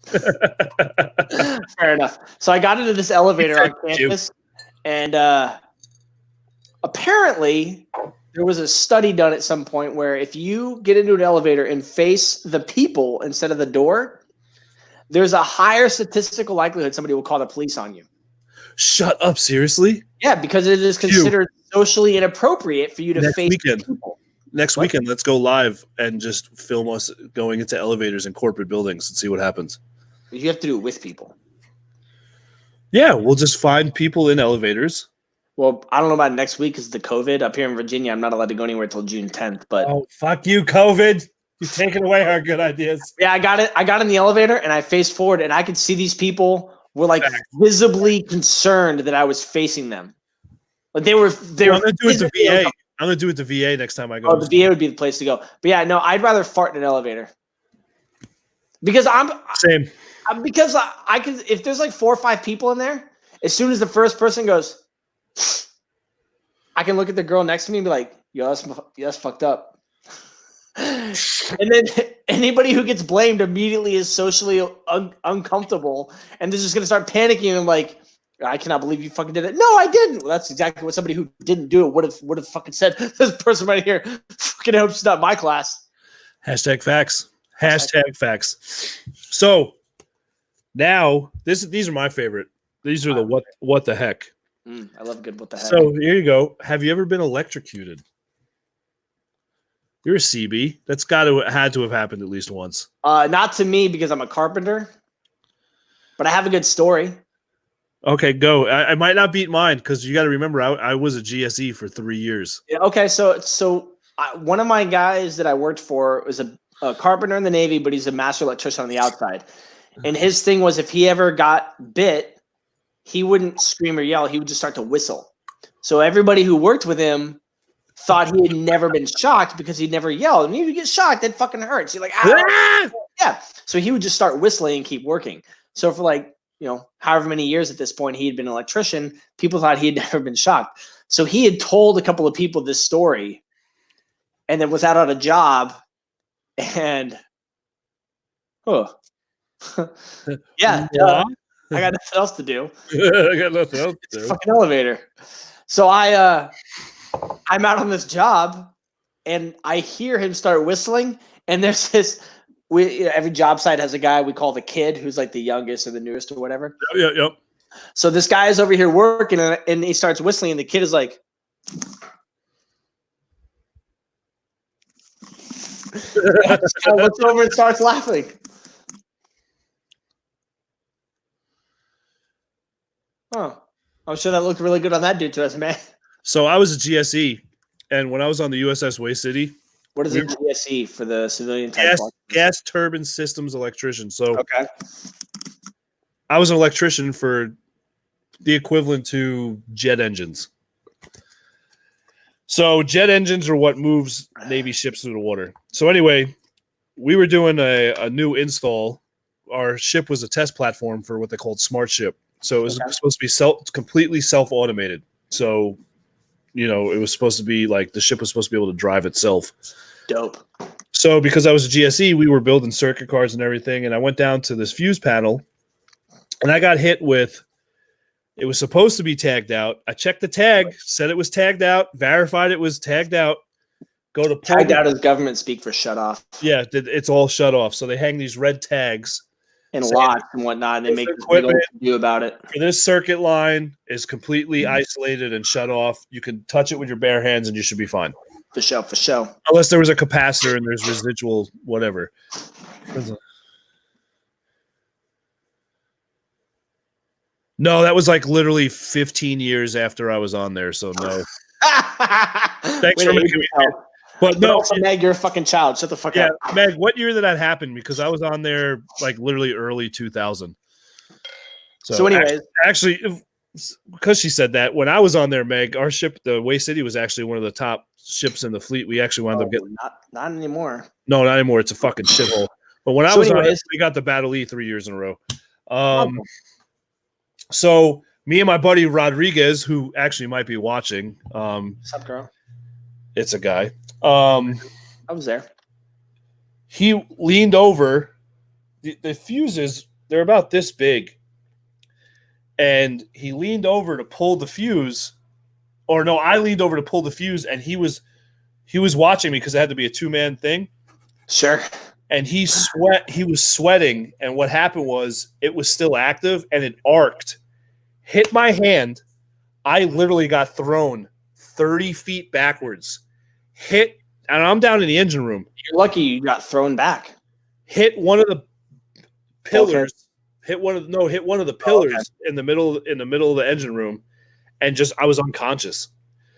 fair enough. So I got into this elevator on campus, and apparently there was a study done at some point where if you get into an elevator and face the people instead of the door, there's a higher statistical likelihood somebody will call the police on you. Shut up, seriously? Yeah, because it is considered socially inappropriate for you to face people. Next weekend, let's go live and just film us going into elevators in corporate buildings and see what happens. You have to do it with people. Yeah, we'll just find people in elevators. Well, I don't know about next week because the COVID up here in Virginia. I'm not allowed to go anywhere until June 10th. But fuck you, COVID! You're taking away our good ideas. Yeah, I got it. I got in the elevator and I faced forward, and I could see these people were like visibly concerned that I was facing them. Like they were. I'm gonna do it to VA. I'm gonna do it to VA next time I go. Oh, the VA would be the place to go. But yeah, no, I'd rather fart in an elevator because same. Because I can. If there's like 4 or 5 people in there, as soon as the first person goes, I can look at the girl next to me and be like, "Yo, that's fucked up." And then anybody who gets blamed immediately is socially uncomfortable, and they're just gonna start panicking and like, I cannot believe you fucking did it. No, I didn't. Well, that's exactly what somebody who didn't do it would have fucking said. This person right here, fucking hope she's not my class. Hashtag facts. Hashtag facts. So now these are my favorite. These are the what the heck. I love a good what the heck. So here you go. Have you ever been electrocuted? You're a CB. That's had to have happened at least once. Not to me because I'm a carpenter, but I have a good story. Okay, go. I might not beat mine because you got to remember I was a GSE for 3 years. Yeah, okay, so one of my guys that I worked for was a carpenter in the Navy, but he's a master electrician on the outside. And his thing was if he ever got bit, he wouldn't scream or yell. He would just start to whistle. So everybody who worked with him thought he had never been shocked because he'd never yelled. And if you get shocked, that fucking hurts. You're like, ah! Yeah. So he would just start whistling and keep working. So for like, however many years at this point he had been an electrician, people thought he had never been shocked. So he had told a couple of people this story and then was out on a job and, yeah, I got nothing else to do. I got nothing else to do. Fucking elevator. So I'm out on this job and I hear him start whistling and there's this, every job site has a guy we call the kid who's like the youngest or the newest or whatever. Yep. So this guy is over here working and he starts whistling and the kid is like, just kind of looks over and starts laughing. Oh, I'm sure that looked really good on that dude's resume. So I was a GSE, and when I was on the USS Way City, what is a GSE for the civilian type? Gas turbine systems electrician. So okay, I was an electrician for the equivalent to jet engines. So jet engines are what moves Navy ships through the water. So anyway, we were doing a new install. Our ship was a test platform for what they called Smart Ship. So it was supposed to be completely self-automated. So, it was supposed to be like the ship was supposed to be able to drive itself. Dope. So because I was a GSE, we were building circuit cards and everything. And I went down to this fuse panel and I got hit with. It was supposed to be tagged out. I checked the tag, said it was tagged out, verified it was tagged out. Go to tagged out as government speak for shut off. Yeah, it's all shut off. So they hang these red tags and lots and whatnot. And they make this big old to-do about it. This circuit line is completely isolated and shut off. You can touch it with your bare hands, and you should be fine. For sure. Unless there was a capacitor and there's residual whatever. No, that was like literally 15 years after I was on there, so no. Thanks for making me help. But no, also, Meg, you're a fucking child. Shut the fuck up. Yeah, Meg, what year did that happen? Because I was on there like literally early 2000. So anyways. Actually, because she said that, when I was on there, Meg, our ship, the Way City, was actually one of the top ships in the fleet. We actually wound up getting... Not anymore. No, not anymore. It's a fucking shithole. But when I was on it, we got the Battle E 3 years in a row. So me and my buddy Rodriguez, who actually might be watching. What's up, girl? It's a guy. I was there. He leaned over. The fuses, they're about this big. And he leaned over to pull the fuse. Or no, I leaned over to pull the fuse, and he was watching me because it had to be a 2-man thing. Sure. And he was sweating, and what happened was it was still active, and it arced, hit my hand. I literally got thrown 30 feet backwards. Hit, and I'm down in the engine room. You're lucky you got thrown back. Hit one of the pillars. Okay. Hit one of the pillars in the middle of the engine room, and I was unconscious.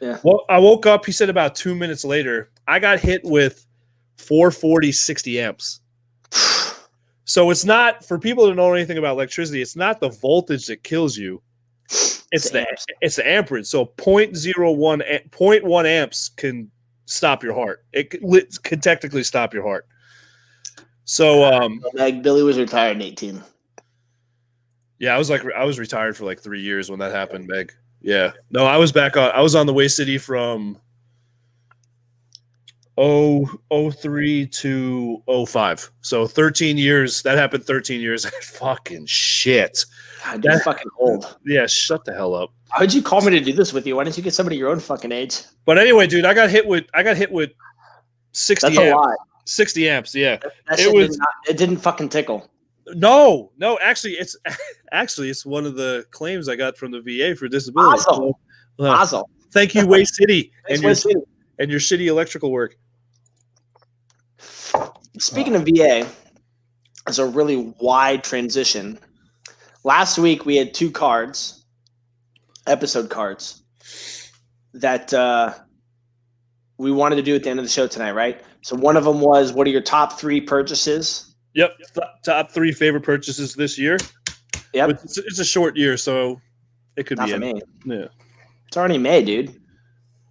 Yeah. Well, I woke up. He said about 2 minutes later, I got hit with 440 60 amps. So it's not, for people to know anything about electricity, it's not the voltage that kills you. It's the amperage. So 0.1 amps can stop your heart. It can technically stop your heart. So Meg, Billy was retired in 18. Yeah, I was retired for like 3 years when that happened, Meg. Yeah. No, I was on the Way City from 03 to 05. So 13 years. That happened 13 years. Fucking shit. God, you're fucking old. Yeah, shut the hell up. How'd you call me to do this with you? Why didn't you get somebody your own fucking age? But anyway, dude, I got hit with 60 That's amps. A lot. 60 amps, yeah. It didn't fucking tickle. No, actually it's one of the claims I got from the VA for disability. Awesome. Thank you, Way City, and your Way shitty electrical work. Speaking of VA, it's a really wide transition. Last week we had 2 cards, episode cards, that we wanted to do at the end of the show tonight, right? So one of them was, what are your top 3 purchases? Yep, top 3 favorite purchases this year. Yep, it's a short year, so it could Not be for me. Yeah, it's already May, dude.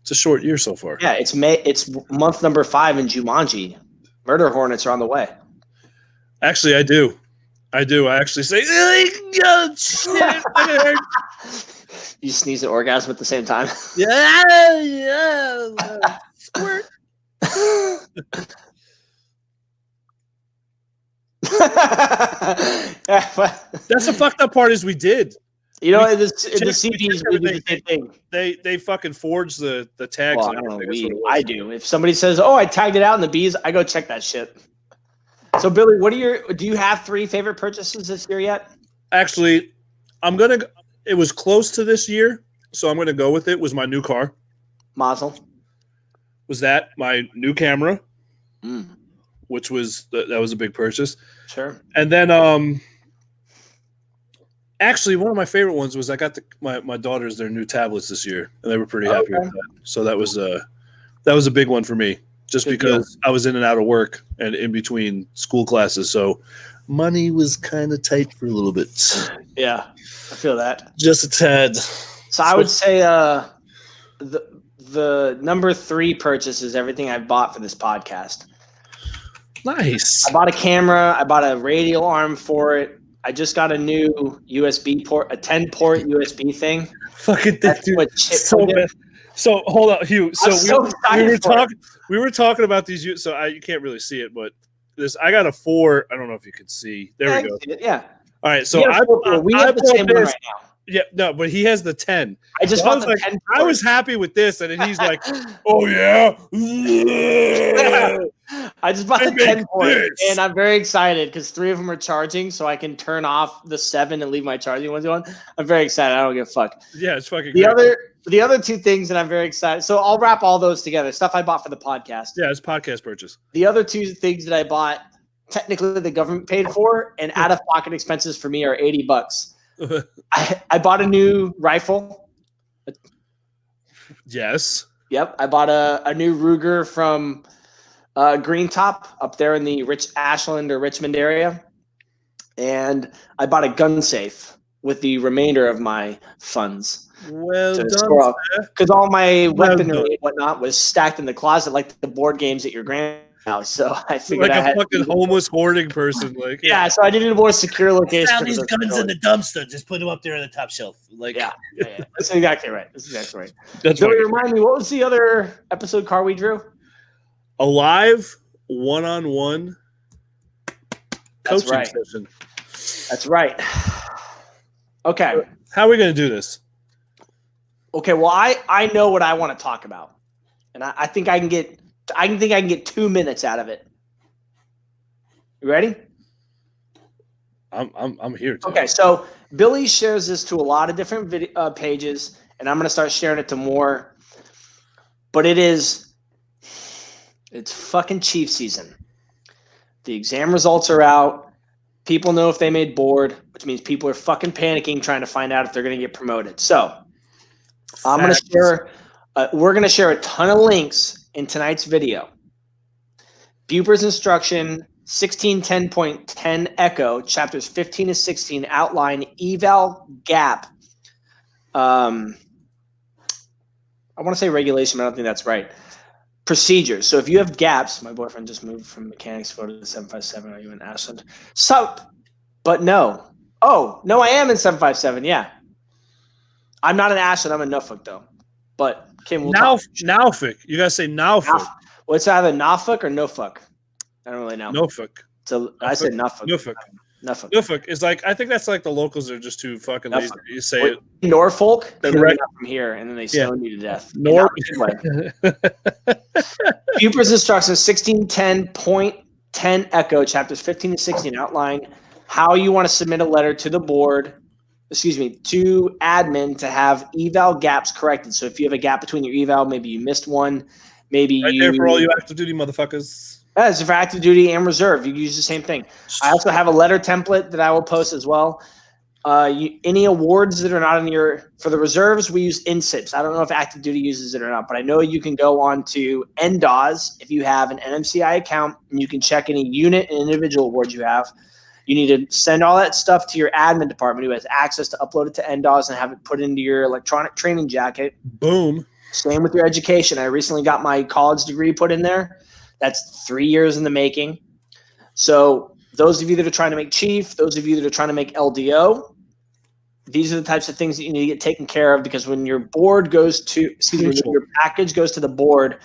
It's a short year so far. Yeah, it's May. It's month number 5 in Jumanji. Murder Hornets are on the way. Actually, I do. I actually say, oh, shit. You sneeze at orgasm at the same time. Yeah. Squirt. That's the fucked up part is we did. You know, in the CDs, we do the same thing. They fucking forge the tags. Well, I don't know. I do. If somebody says, "Oh, I tagged it out in the bees," I go check that shit. So, Billy, do you have 3 favorite purchases this year yet? Actually, it was close to this year, so I'm gonna go with it. Was my new car. Mazel. Was that my new camera? Which was that was a big purchase. Sure. And then actually one of my favorite ones was I got my daughters their new tablets this year, and they were pretty happy with that. So that was a big one for me, just because I was in and out of work and in between school classes, so money was kind of tight for a little bit. Yeah, I feel that. Just a tad. So I would say the number 3 purchase is everything I've bought for this podcast. Nice. I bought a camera. I bought a radial arm for it. I just got a new USB port, a 10-port USB thing. Fucking thing, dude. So hold on, Hugh. So we were talking about these. So you can't really see it, but I got a 4. I don't know if you can see. There we go. Yeah. All right, so We have the same one right now. Yeah, no, but he has the 10. I just So bought the like, 10. I was happy with this, and then he's like, "Oh yeah, I just bought I the make 10 port, this. and I'm very excited because 3 of them are charging, so I can turn off the 7 and leave my charging ones on. I'm very excited. I don't give a fuck. Yeah, it's fucking The great. the other 2 things that I'm very excited. So I'll wrap all those together. Stuff I bought for the podcast. Yeah, it's podcast purchase. The other 2 things that I bought, technically the government paid for, and out of pocket expenses for me are $80. I bought a new rifle. Yes. Yep, I bought a new Ruger from Green Top up there in the Ashland or Richmond area, and I bought a gun safe with the remainder of my funds. Well done, because all my weaponry done. and whatnot was stacked in the closet, like the board games at your grandma's house. So I figured like I a had fucking homeless hoarding person. Like, yeah, so I needed a more secure location. Found these guns in the dumpster. Just put them up there on the top shelf. Like, yeah. That's exactly right. That's funny. Remind me, what was the other episode car we drew? A live one-on-one That's coaching right. session. That's right. Okay. How are we going to do this? Okay. Well, I know what I want to talk about, and I think I can get 2 minutes out of it. You ready? I'm here. Too. Okay. So Billy shares this to a lot of different pages, and I'm going to start sharing it to more. But it's fucking Chief season. The exam results are out. People know if they made board, which means people are fucking panicking trying to find out if they're going to get promoted. So I'm going to share. We're going to share a ton of links in tonight's video. Buper's instruction 1610.10 Echo, chapters 15 to 16 outline eval gap. I want to say regulation, but I don't think that's right. Procedures. So if you have gaps, my boyfriend just moved from mechanics photo to 757. Are you in Ashland? So, but no. Oh, no, I am in 757. Yeah. I'm not in Ashland. I'm in Norfolk, though. But Kim, we'll talk. Norfolk. You got to say Norfolk. Well, it's either Norfolk or Norfolk. I don't really know. Norfolk. So I said Norfolk. Norfolk is like, I think that's like the locals are just too fucking lazy. You say it. Norfolk, they Correct. moved from here, and then they stoned you to death. Buper's instructions 1610.10 Echo, chapters 15 to 16 outline how you want to submit a letter to the board, to admin to have eval gaps corrected. So if you have a gap between your eval, maybe you missed one, maybe right there for all you active duty motherfuckers. It's for active duty and reserve. You use the same thing. I also have a letter template that I will post as well. Any awards that are not in for the reserves, we use INSIPs. I don't know if active duty uses it or not, but I know you can go on to NDAWS if you have an NMCI account, and you can check any unit and individual awards you have. You need to send all that stuff to your admin department who has access to upload it to NDAWS and have it put into your electronic training jacket. Boom. Same with your education. I recently got my college degree put in there. That's 3 years in the making. So those of you that are trying to make chief, those of you that are trying to make LDO, these are the types of things that you need to get taken care of, because when your board goes to, when your package goes to the board,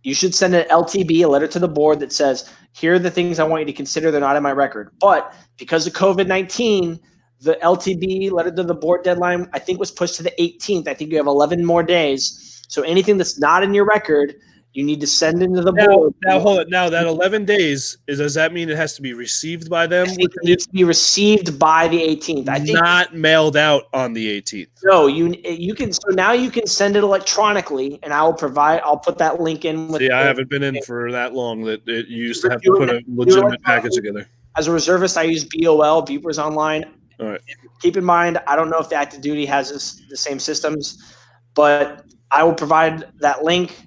you should send an LTB, a letter to the board that says, here are the things I want you to consider. They're not in my record. But because of COVID-19, the LTB letter to the board deadline, I think, was pushed to the 18th. I think you have 11 more days. So anything that's not in your record, you need to send into the board. Now, hold it. Now, that 11 days, does that mean it has to be received by them? I think it needs to be received by the 18th. I think not mailed out on the 18th. No, you can. So now you can send it electronically, and I'll put that link in. With I haven't been in for that long that you used to have to put a legitimate package together. As a reservist, I use BOL, Buper's Online. All right. Keep in mind, I don't know if the active duty has the same systems, but I will provide that link.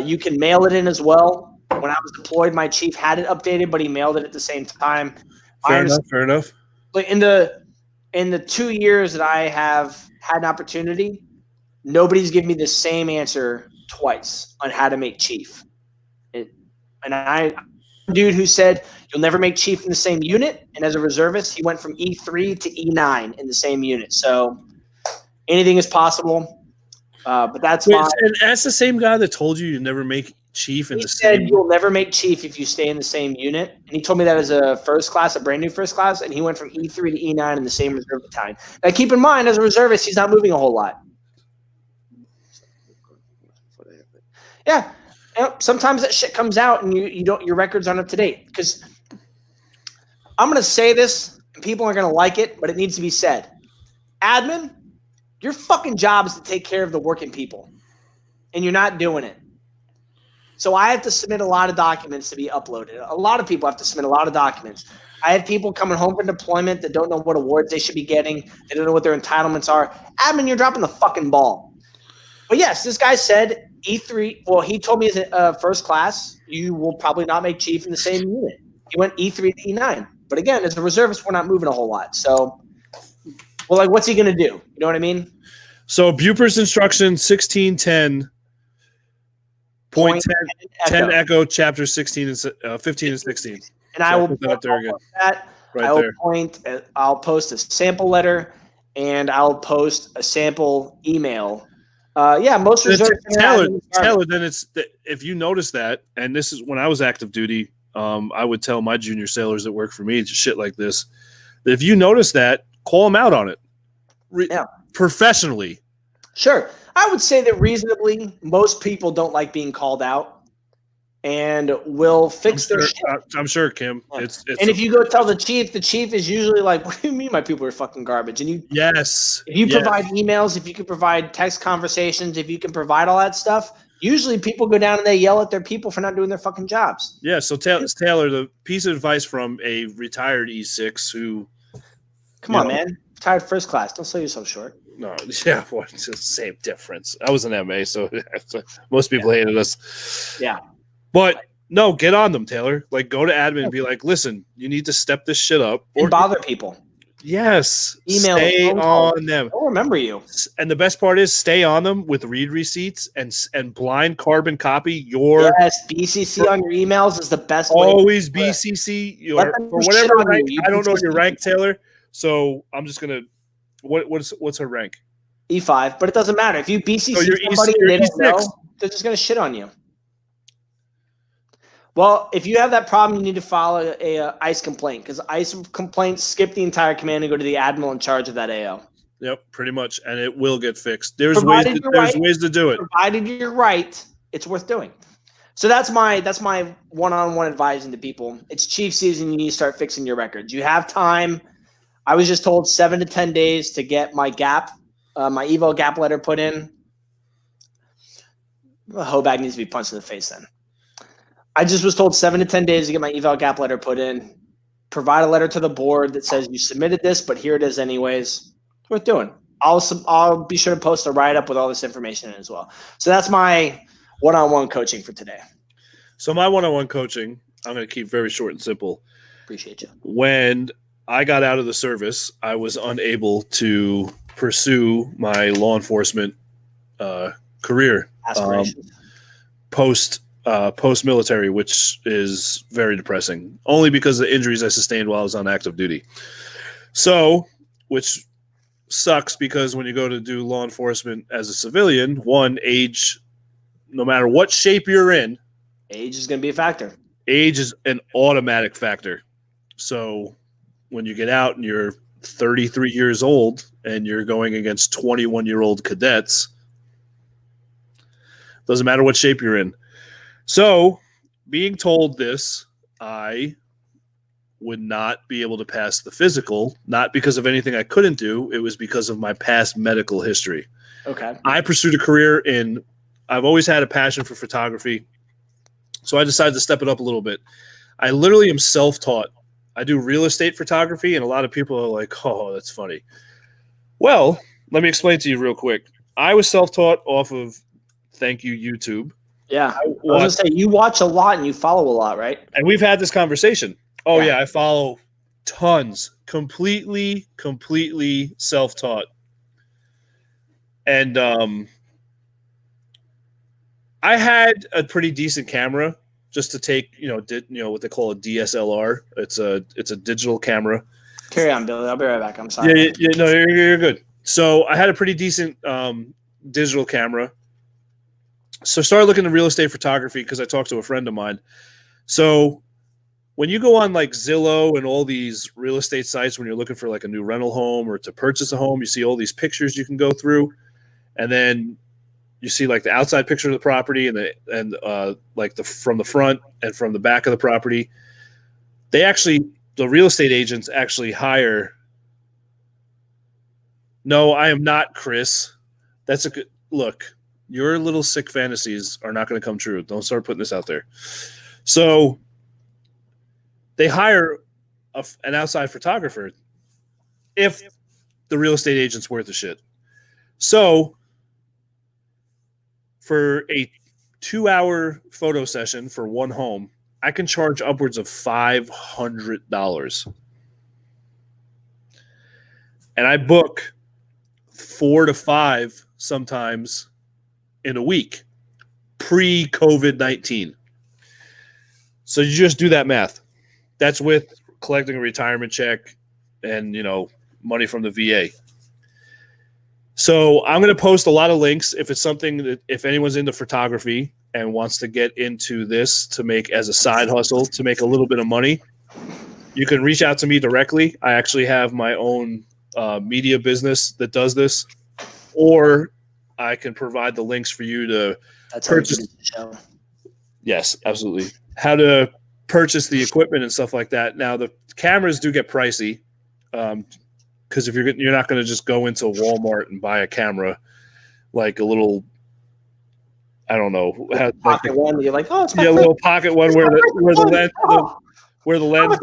You can mail it in as well. When I was deployed, my chief had it updated, but he mailed it at the same time. Fair enough. But in the 2 years that I have had an opportunity, nobody's given me the same answer twice on how to make chief. I'm a dude who said you'll never make chief in the same unit, and as a reservist, he went from E3 to E9 in the same unit. So anything is possible. But that's fine. And that's the same guy that told you never make chief in He the said same. you'll never make chief if you stay in the same unit. And he told me that as a first class, a brand new first class, and he went from E3 to E9 in the same reserve battalion. Now keep in mind, as a reservist, he's not moving a whole lot. Yeah. Sometimes that shit comes out and your records aren't up to date. Because I'm gonna say this, and people aren't gonna like it, but it needs to be said. Admin, your fucking job is to take care of the working people. And you're not doing it. So I have to submit a lot of documents to be uploaded. A lot of people have to submit a lot of documents. I have people coming home from deployment that don't know what awards they should be getting. They don't know what their entitlements are. Admin, you're dropping the fucking ball. But yes, this guy said E3. Well, he told me as a first class, you will probably not make chief in the same unit. He went E3 to E9. But again, as a reservist, we're not moving a whole lot. So, well, like, what's he going to do? You know what I mean? So Buper's instruction 1610. Point 10 Echo, chapter 16 and 15 and 16. And I will put that up there again. That. Right I will there. I'll post a sample letter and I'll post a sample email. Most reserves. Taylor, then if you notice that, and this is when I was active duty, I would tell my junior sailors that work for me just shit like this. That if you notice that, call them out on it. Professionally. Sure. I would say that reasonably, most people don't like being called out and will fix their shit. I'm sure, Kim. Yeah. It's and if you go tell the chief is usually like, what do you mean my people are fucking garbage? And if you provide emails, if you can provide text conversations, if you can provide all that stuff, usually people go down and they yell at their people for not doing their fucking jobs. Yeah, so Taylor, the piece of advice from a retired E6 who... Come on, man. Retired first class. Don't sell yourself short. No, yeah, well, it's the same difference. I was an MA, so most people hated us. Yeah. But no, get on them, Taylor. Like, go to admin and be like, listen, you need to step this shit up. And bother people. Yes. Email. Stay on them. They'll remember you. And the best part is stay on them with read receipts and blind carbon copy your... Yes, BCC on your emails is the best way. Always BCC your or whatever rank. I don't know your rank, Taylor. So I'm just going to... What's her rank? E5, but it doesn't matter. If you BCC somebody and they don't know, they're just going to shit on you. Well, if you have that problem, you need to file a ICE complaint because ICE complaints skip the entire command and go to the admiral in charge of that AO. Yep, pretty much, and it will get fixed. There's ways to do it. Provided you're right, it's worth doing. So that's my one-on-one advising to people. It's chief season. You need to start fixing your records. You have time. I was just told 7 to 10 days to get my gap, my eval gap letter put in. The Hobag needs to be punched in the face then. I just was told 7 to 10 days to get my eval gap letter put in. Provide a letter to the board that says you submitted this, but here it is anyways. It's worth doing. I'll be sure to post a write-up with all this information in as well. So that's my one-on-one coaching for today. So my one-on-one coaching, I'm going to keep very short and simple. Appreciate you. When I got out of the service, I was unable to pursue my law enforcement career post-military, which is very depressing, only because of the injuries I sustained while I was on active duty. So, which sucks because when you go to do law enforcement as a civilian, one, age, no matter what shape you're in, age is going to be a factor. Age is an automatic factor. So when you get out and you're 33 years old and you're going against 21-year-old cadets, doesn't matter what shape you're in. So being told this, I would not be able to pass the physical, not because of anything I couldn't do. It was because of my past medical history. Okay. I pursued a career I've always had a passion for photography. So I decided to step it up a little bit. I literally am self-taught. I do real estate photography, and a lot of people are like, oh, that's funny. Well, let me explain to you real quick. I was self-taught off of, thank you, YouTube. Yeah. I was going to say, you watch a lot and you follow a lot, right? And we've had this conversation. Oh, yeah, I follow tons. Completely self-taught. And I had a pretty decent camera just to take, what they call a DSLR. It's a digital camera. Carry on, Billy. I'll be right back. I'm sorry. Yeah, no, you're good. So I had a pretty decent digital camera. So started looking at real estate photography because I talked to a friend of mine. So when you go on like Zillow and all these real estate sites, when you're looking for like a new rental home or to purchase a home, you see all these pictures you can go through, and then you see like the outside picture of the property and like the from the front and from the back of the property. The real estate agents actually hire. No, I am not, Chris. That's a good look. Your little sick fantasies are not going to come true. Don't start putting this out there. So they hire an outside photographer if the real estate agent's worth of shit. So for a 2-hour photo session for one home, I can charge upwards of $500. And I book 4 to 5 sometimes in a week, pre-COVID-19. So you just do that math. That's with collecting a retirement check and, money from the VA. So I'm going to post a lot of links if it's something that if anyone's into photography and wants to get into this to make as a side hustle to make a little bit of money, you can reach out to me directly. I actually have my own media business that does this, or I can provide the links for you to purchase. The show. Yes, absolutely. How to purchase the equipment and stuff like that. Now the cameras do get pricey, because if you're not going to just go into Walmart and buy a camera, like a little, I don't know, Pocket one. You're like, oh, it's a little pocket one where the lens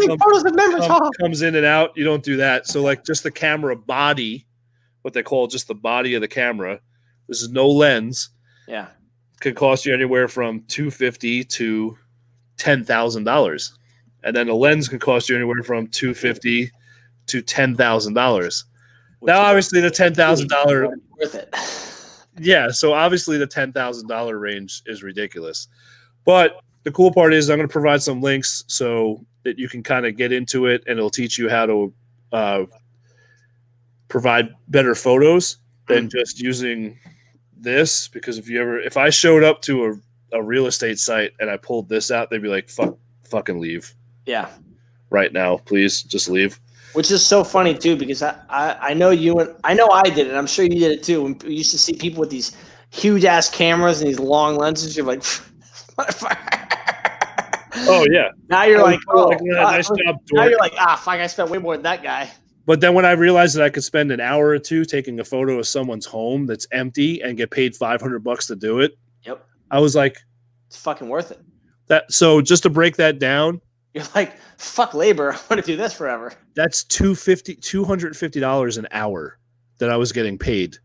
comes in and out. You don't do that. So like just the camera body, what they call just the body of the camera. This is no lens. Yeah, could cost you anywhere from $250 to $10,000, and then a lens can cost you anywhere from $250 to $10,000. Now, obviously, the $10,000 worth it. Yeah, so obviously the $10,000 range is ridiculous, but the cool part is I'm going to provide some links so that you can kind of get into it, and it'll teach you how to provide better photos than just using this. Because if I showed up to a real estate site and I pulled this out, they'd be like, fucking leave. Yeah. Right now, please just leave. Which is so funny too, because I know you and I know I did it. I'm sure you did it too. When we used to see people with these huge ass cameras and these long lenses, you're like, oh yeah. Now you're like, nice job, now you're like, fuck, I spent way more than that guy. But then when I realized that I could spend an hour or two taking a photo of someone's home that's empty and get paid $500 to do it, yep, I was like, it's fucking worth it. So just to break that down, you're like, fuck labor. I want to do this forever. That's $250 an hour that I was getting paid,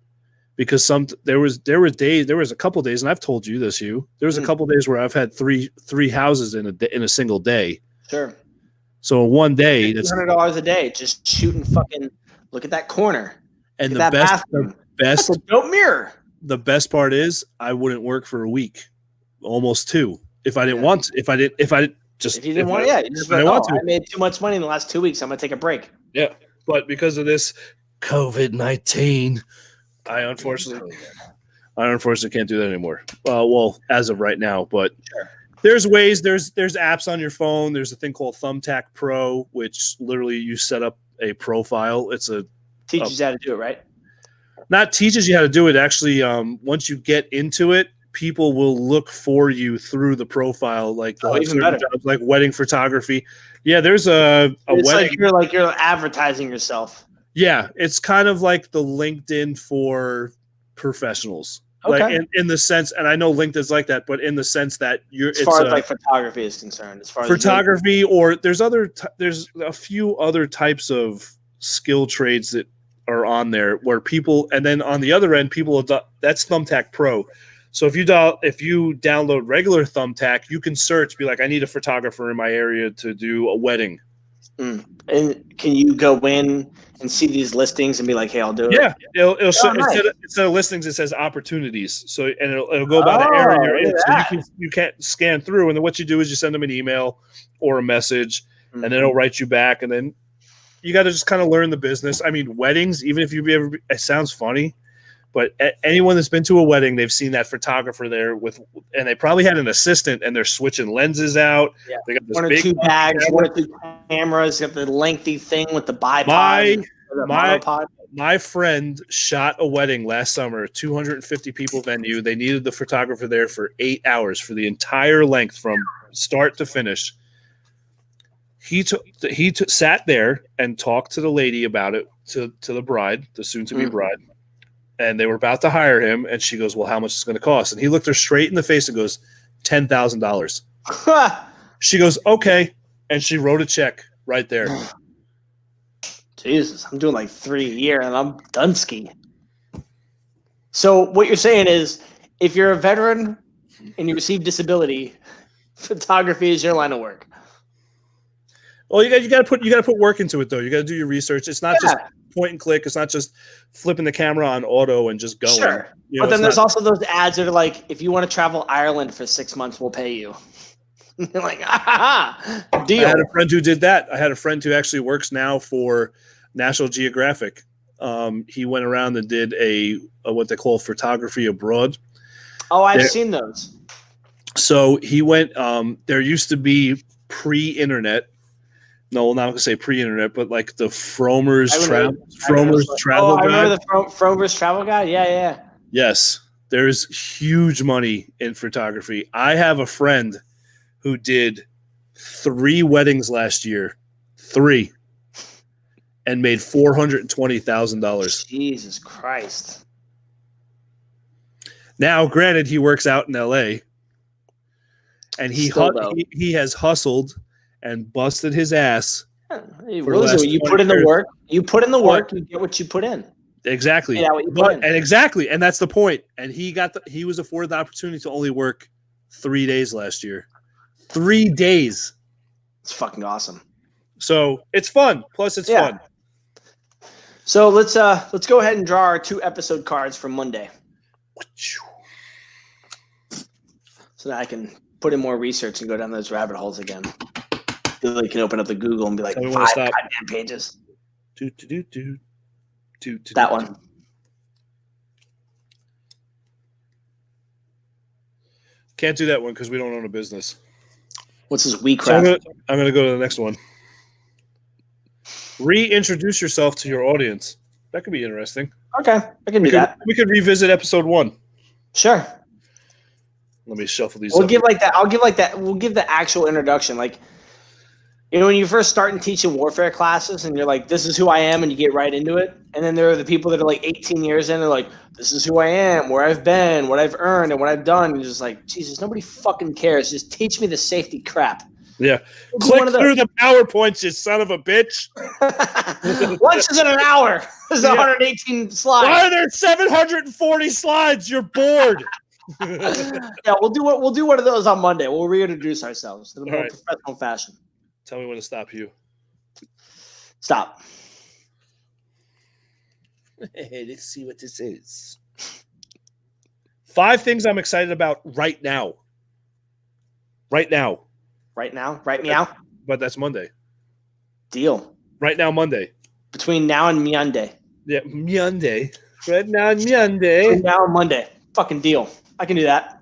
because there was a couple days, and I've told you this, there was a couple days where I've had three houses in a single day. Sure. So in one day, that's $200 a day just shooting fucking. Look at that corner. And the best, that's a dope mirror. The best part is I wouldn't work for a week, almost 2, if I didn't want to. If you didn't want, you just I made too much money in the last 2 weeks. I'm gonna take a break. Yeah, but because of this COVID-19, I unfortunately can't do that anymore. Well, as of right now, but sure. There's ways. There's apps on your phone. There's a thing called Thumbtack Pro, which literally you set up a profile. Teaches you how to do it, right? Not teaches you how to do it. Actually, once you get into it, people will look for you through the profile, like even better. Jobs, like wedding photography. Yeah, there's a wedding. You're advertising yourself. Yeah, it's kind of like the LinkedIn for professionals. Okay. Like in the sense, and I know LinkedIn's like that, but in the sense that as far as photography is concerned, as far as photography, or there's a few other types of skill trades that are on there where people, and then on the other end, that's Thumbtack Pro. So if you download regular Thumbtack, you can search, be like, I need a photographer in my area to do a wedding. And can you go in and see these listings and be like, hey, I'll do it? Yeah, it'll show, nice. Instead of listings, it says opportunities. So and it'll go by the area you're in. So you can't scan through. And then what you do is you send them an email or a message, and then it'll write you back. And then you got to just kind of learn the business. I mean, weddings, even if it sounds funny, But anyone that's been to a wedding, they've seen that photographer there and they probably had an assistant, and they're switching lenses out. Yeah. They got this 1 or big 2 bags, 1 or 2 cameras, got the lengthy thing with the bipod. My friend shot a wedding last summer, 250 people venue. They needed the photographer there for 8 hours for the entire length from start to finish. He sat there and talked to the lady about it, to the bride, the soon-to-be bride. And they were about to hire him, and she goes, well, how much is it going to cost? And he looked her straight in the face and goes, $10,000. She goes, okay. And she wrote a check right there. Jesus, I'm doing like 3 a year, and I'm Dunsky. So what you're saying is, if you're a veteran and you receive disability, photography is your line of work. Well, you got to put work into it, though. You got to do your research. It's not just point and click. It's not just flipping the camera on auto and just going. Sure. But then there's also those ads that are like, if you want to travel Ireland for 6 months, we'll pay you. You're like, deal. I had a friend who did that. I had a friend who actually works now for National Geographic. He went around and did a what they call photography abroad. Oh, I've seen those. So he went. There used to be pre-internet. No, I'm not going to say pre-internet, but like the Frommer's travel guide. I remember the Frommer's travel guide. Yeah. Yes, there's huge money in photography. I have a friend who did 3 weddings last year, 3, and made $420,000. Jesus Christ! Now, granted, he works out in LA, and he has hustled and busted his ass. Hey, you put in the work. You put in the work. You get what you put in. Exactly. Yeah, and that's the point. And he was afforded the opportunity to only work 3 days last year. 3 days. It's fucking awesome. So it's fun. Plus, it's fun. So let's go ahead and draw our 2 episode cards for Monday. So that I can put in more research and go down those rabbit holes again. You can open up the Google and be like 5 goddamn pages. That one. Can't do that one because we don't own a business. What's this WeCraft? So I'm gonna go to the next one. Reintroduce yourself to your audience. That could be interesting. Okay, I can do that. We could revisit episode 1. Sure. Let me shuffle these. We'll give like that. I'll give like that. We'll give the actual introduction. Like, you know, when you first start teaching warfare classes and you're like, this is who I am, and you get right into it. And then there are the people that are like 18 years in, they're like, this is who I am, where I've been, what I've earned, and what I've done. And you're just like, Jesus, nobody fucking cares. Just teach me the safety crap. Yeah. Click through the PowerPoints, you son of a bitch. Lunch is in an hour. There's 118 slides. Why are there 740 slides? You're bored. Yeah, we'll do one of those on Monday. We'll reintroduce ourselves in a more professional fashion. Tell me when to stop you. Stop. Let's see what this is. 5 things I'm excited about right now. Right now. Right now? Right meow? But that's Monday. Deal. Right now, Monday. Between now and Monday. Yeah, Monday. Right now and Monday. Between now and Monday. Fucking deal. I can do that.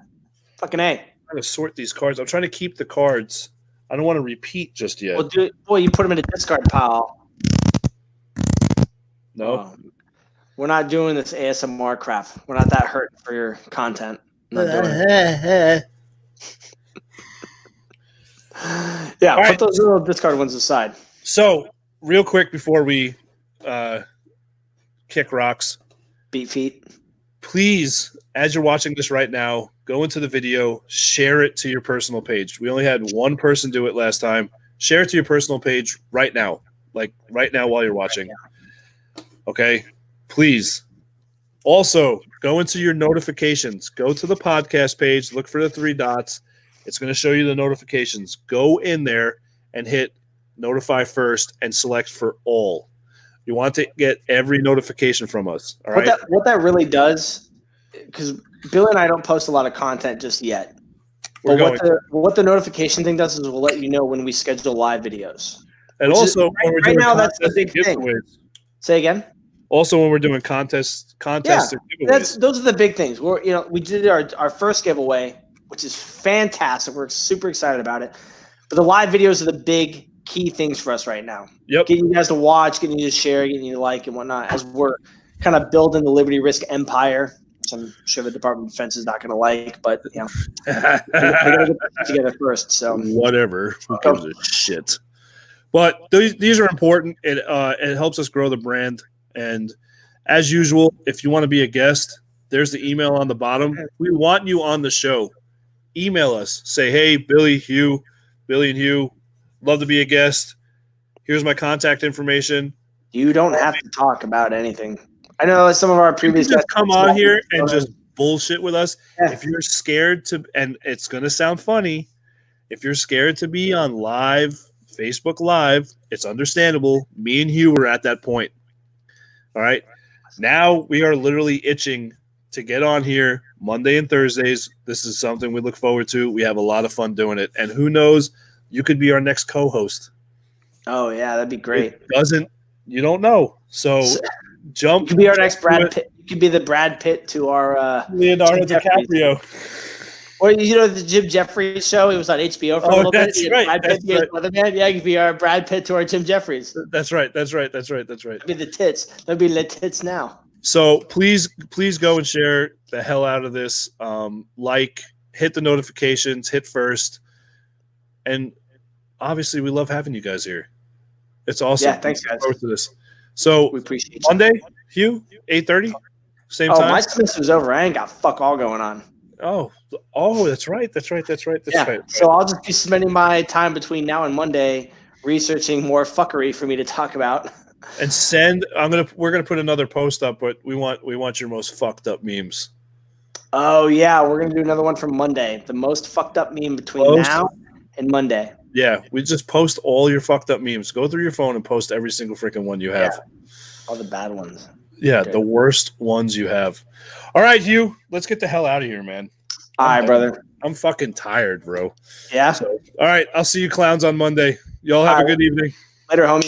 Fucking A. I'm trying to sort these cards. I'm trying to keep the cards. I don't want to repeat just yet. Well, you put them in a discard pile. No. We're not doing this ASMR crap. We're not that hurt for your content. Not doing it. Yeah, put those little discard ones aside. So, real quick before we kick rocks. Beat feet. Please, as you're watching this right now, go into the video, share it to your personal page. We only had one person do it last time. Share it to your personal page right now. Like right now while you're watching. Okay? Please. Also, go into your notifications. Go to the podcast page. Look for the 3 dots. It's going to show you the notifications. Go in there and hit notify first and select for all. You want to get every notification from us. All right. What that really does, because Bill and I don't post a lot of content just yet. What the notification thing does is we'll let you know when we schedule live videos. And also, right now, that's the big thing. Say again. Also, when we're doing contests or giveaways. Those are the big things. We did our first giveaway, which is fantastic. We're super excited about it. But the live videos are the big key things for us right now. Yep. Getting you guys to watch, getting you to share, getting you to like and whatnot as we're kind of building the Liberty Risk empire. Which I'm sure the Department of Defense is not going to like, but we got to get it together first. So whatever, who gives a shit? But these are important. It helps us grow the brand. And as usual, if you want to be a guest, there's the email on the bottom. We want you on the show. Email us. Say, hey, Billy and Hugh, love to be a guest. Here's my contact information. You don't have to talk about anything. I know some of our previous guests come on here and just bullshit with us. Yeah. If you're scared to, and it's going to sound funny, if you're scared to be on Facebook Live, it's understandable. Me and Hugh were at that point. All right. Now we are literally itching to get on here Monday and Thursdays. This is something we look forward to. We have a lot of fun doing it. And who knows, you could be our next co-host. Oh, yeah, that'd be great. You don't know. So jump. You could be our next Brad Pitt. You could be the Brad Pitt to our Leonardo DiCaprio. Or the Jim Jeffries show. He was on HBO for a little bit. That's right. Brad Pitt, Yeah, you could be our Brad Pitt to our Jim Jeffries. That's right. That'd be the tits. That'd be the tits now. So please go and share the hell out of this. Hit the notifications, hit first. And obviously we love having you guys here. It's awesome. Yeah, thanks, guys. Forward to this. So we appreciate Monday, Hugh, 8:30, same time. Oh, my semester was over. I ain't got fuck all going on. Oh, that's right. That's right. So I'll just be spending my time between now and Monday researching more fuckery for me to talk about. And we're gonna put another post up, but we want your most fucked up memes. Oh yeah, we're gonna do another one for Monday. The most fucked up meme between now and Monday. Yeah, we just post all your fucked up memes. Go through your phone and post every single freaking one you have. Yeah. All the bad ones. Yeah, the worst ones you have. All right, Hugh, let's get the hell out of here, man. All right, brother. I'm fucking tired, bro. Yeah. So, all right, I'll see you clowns on Monday. Y'all have a good evening. Later, homies.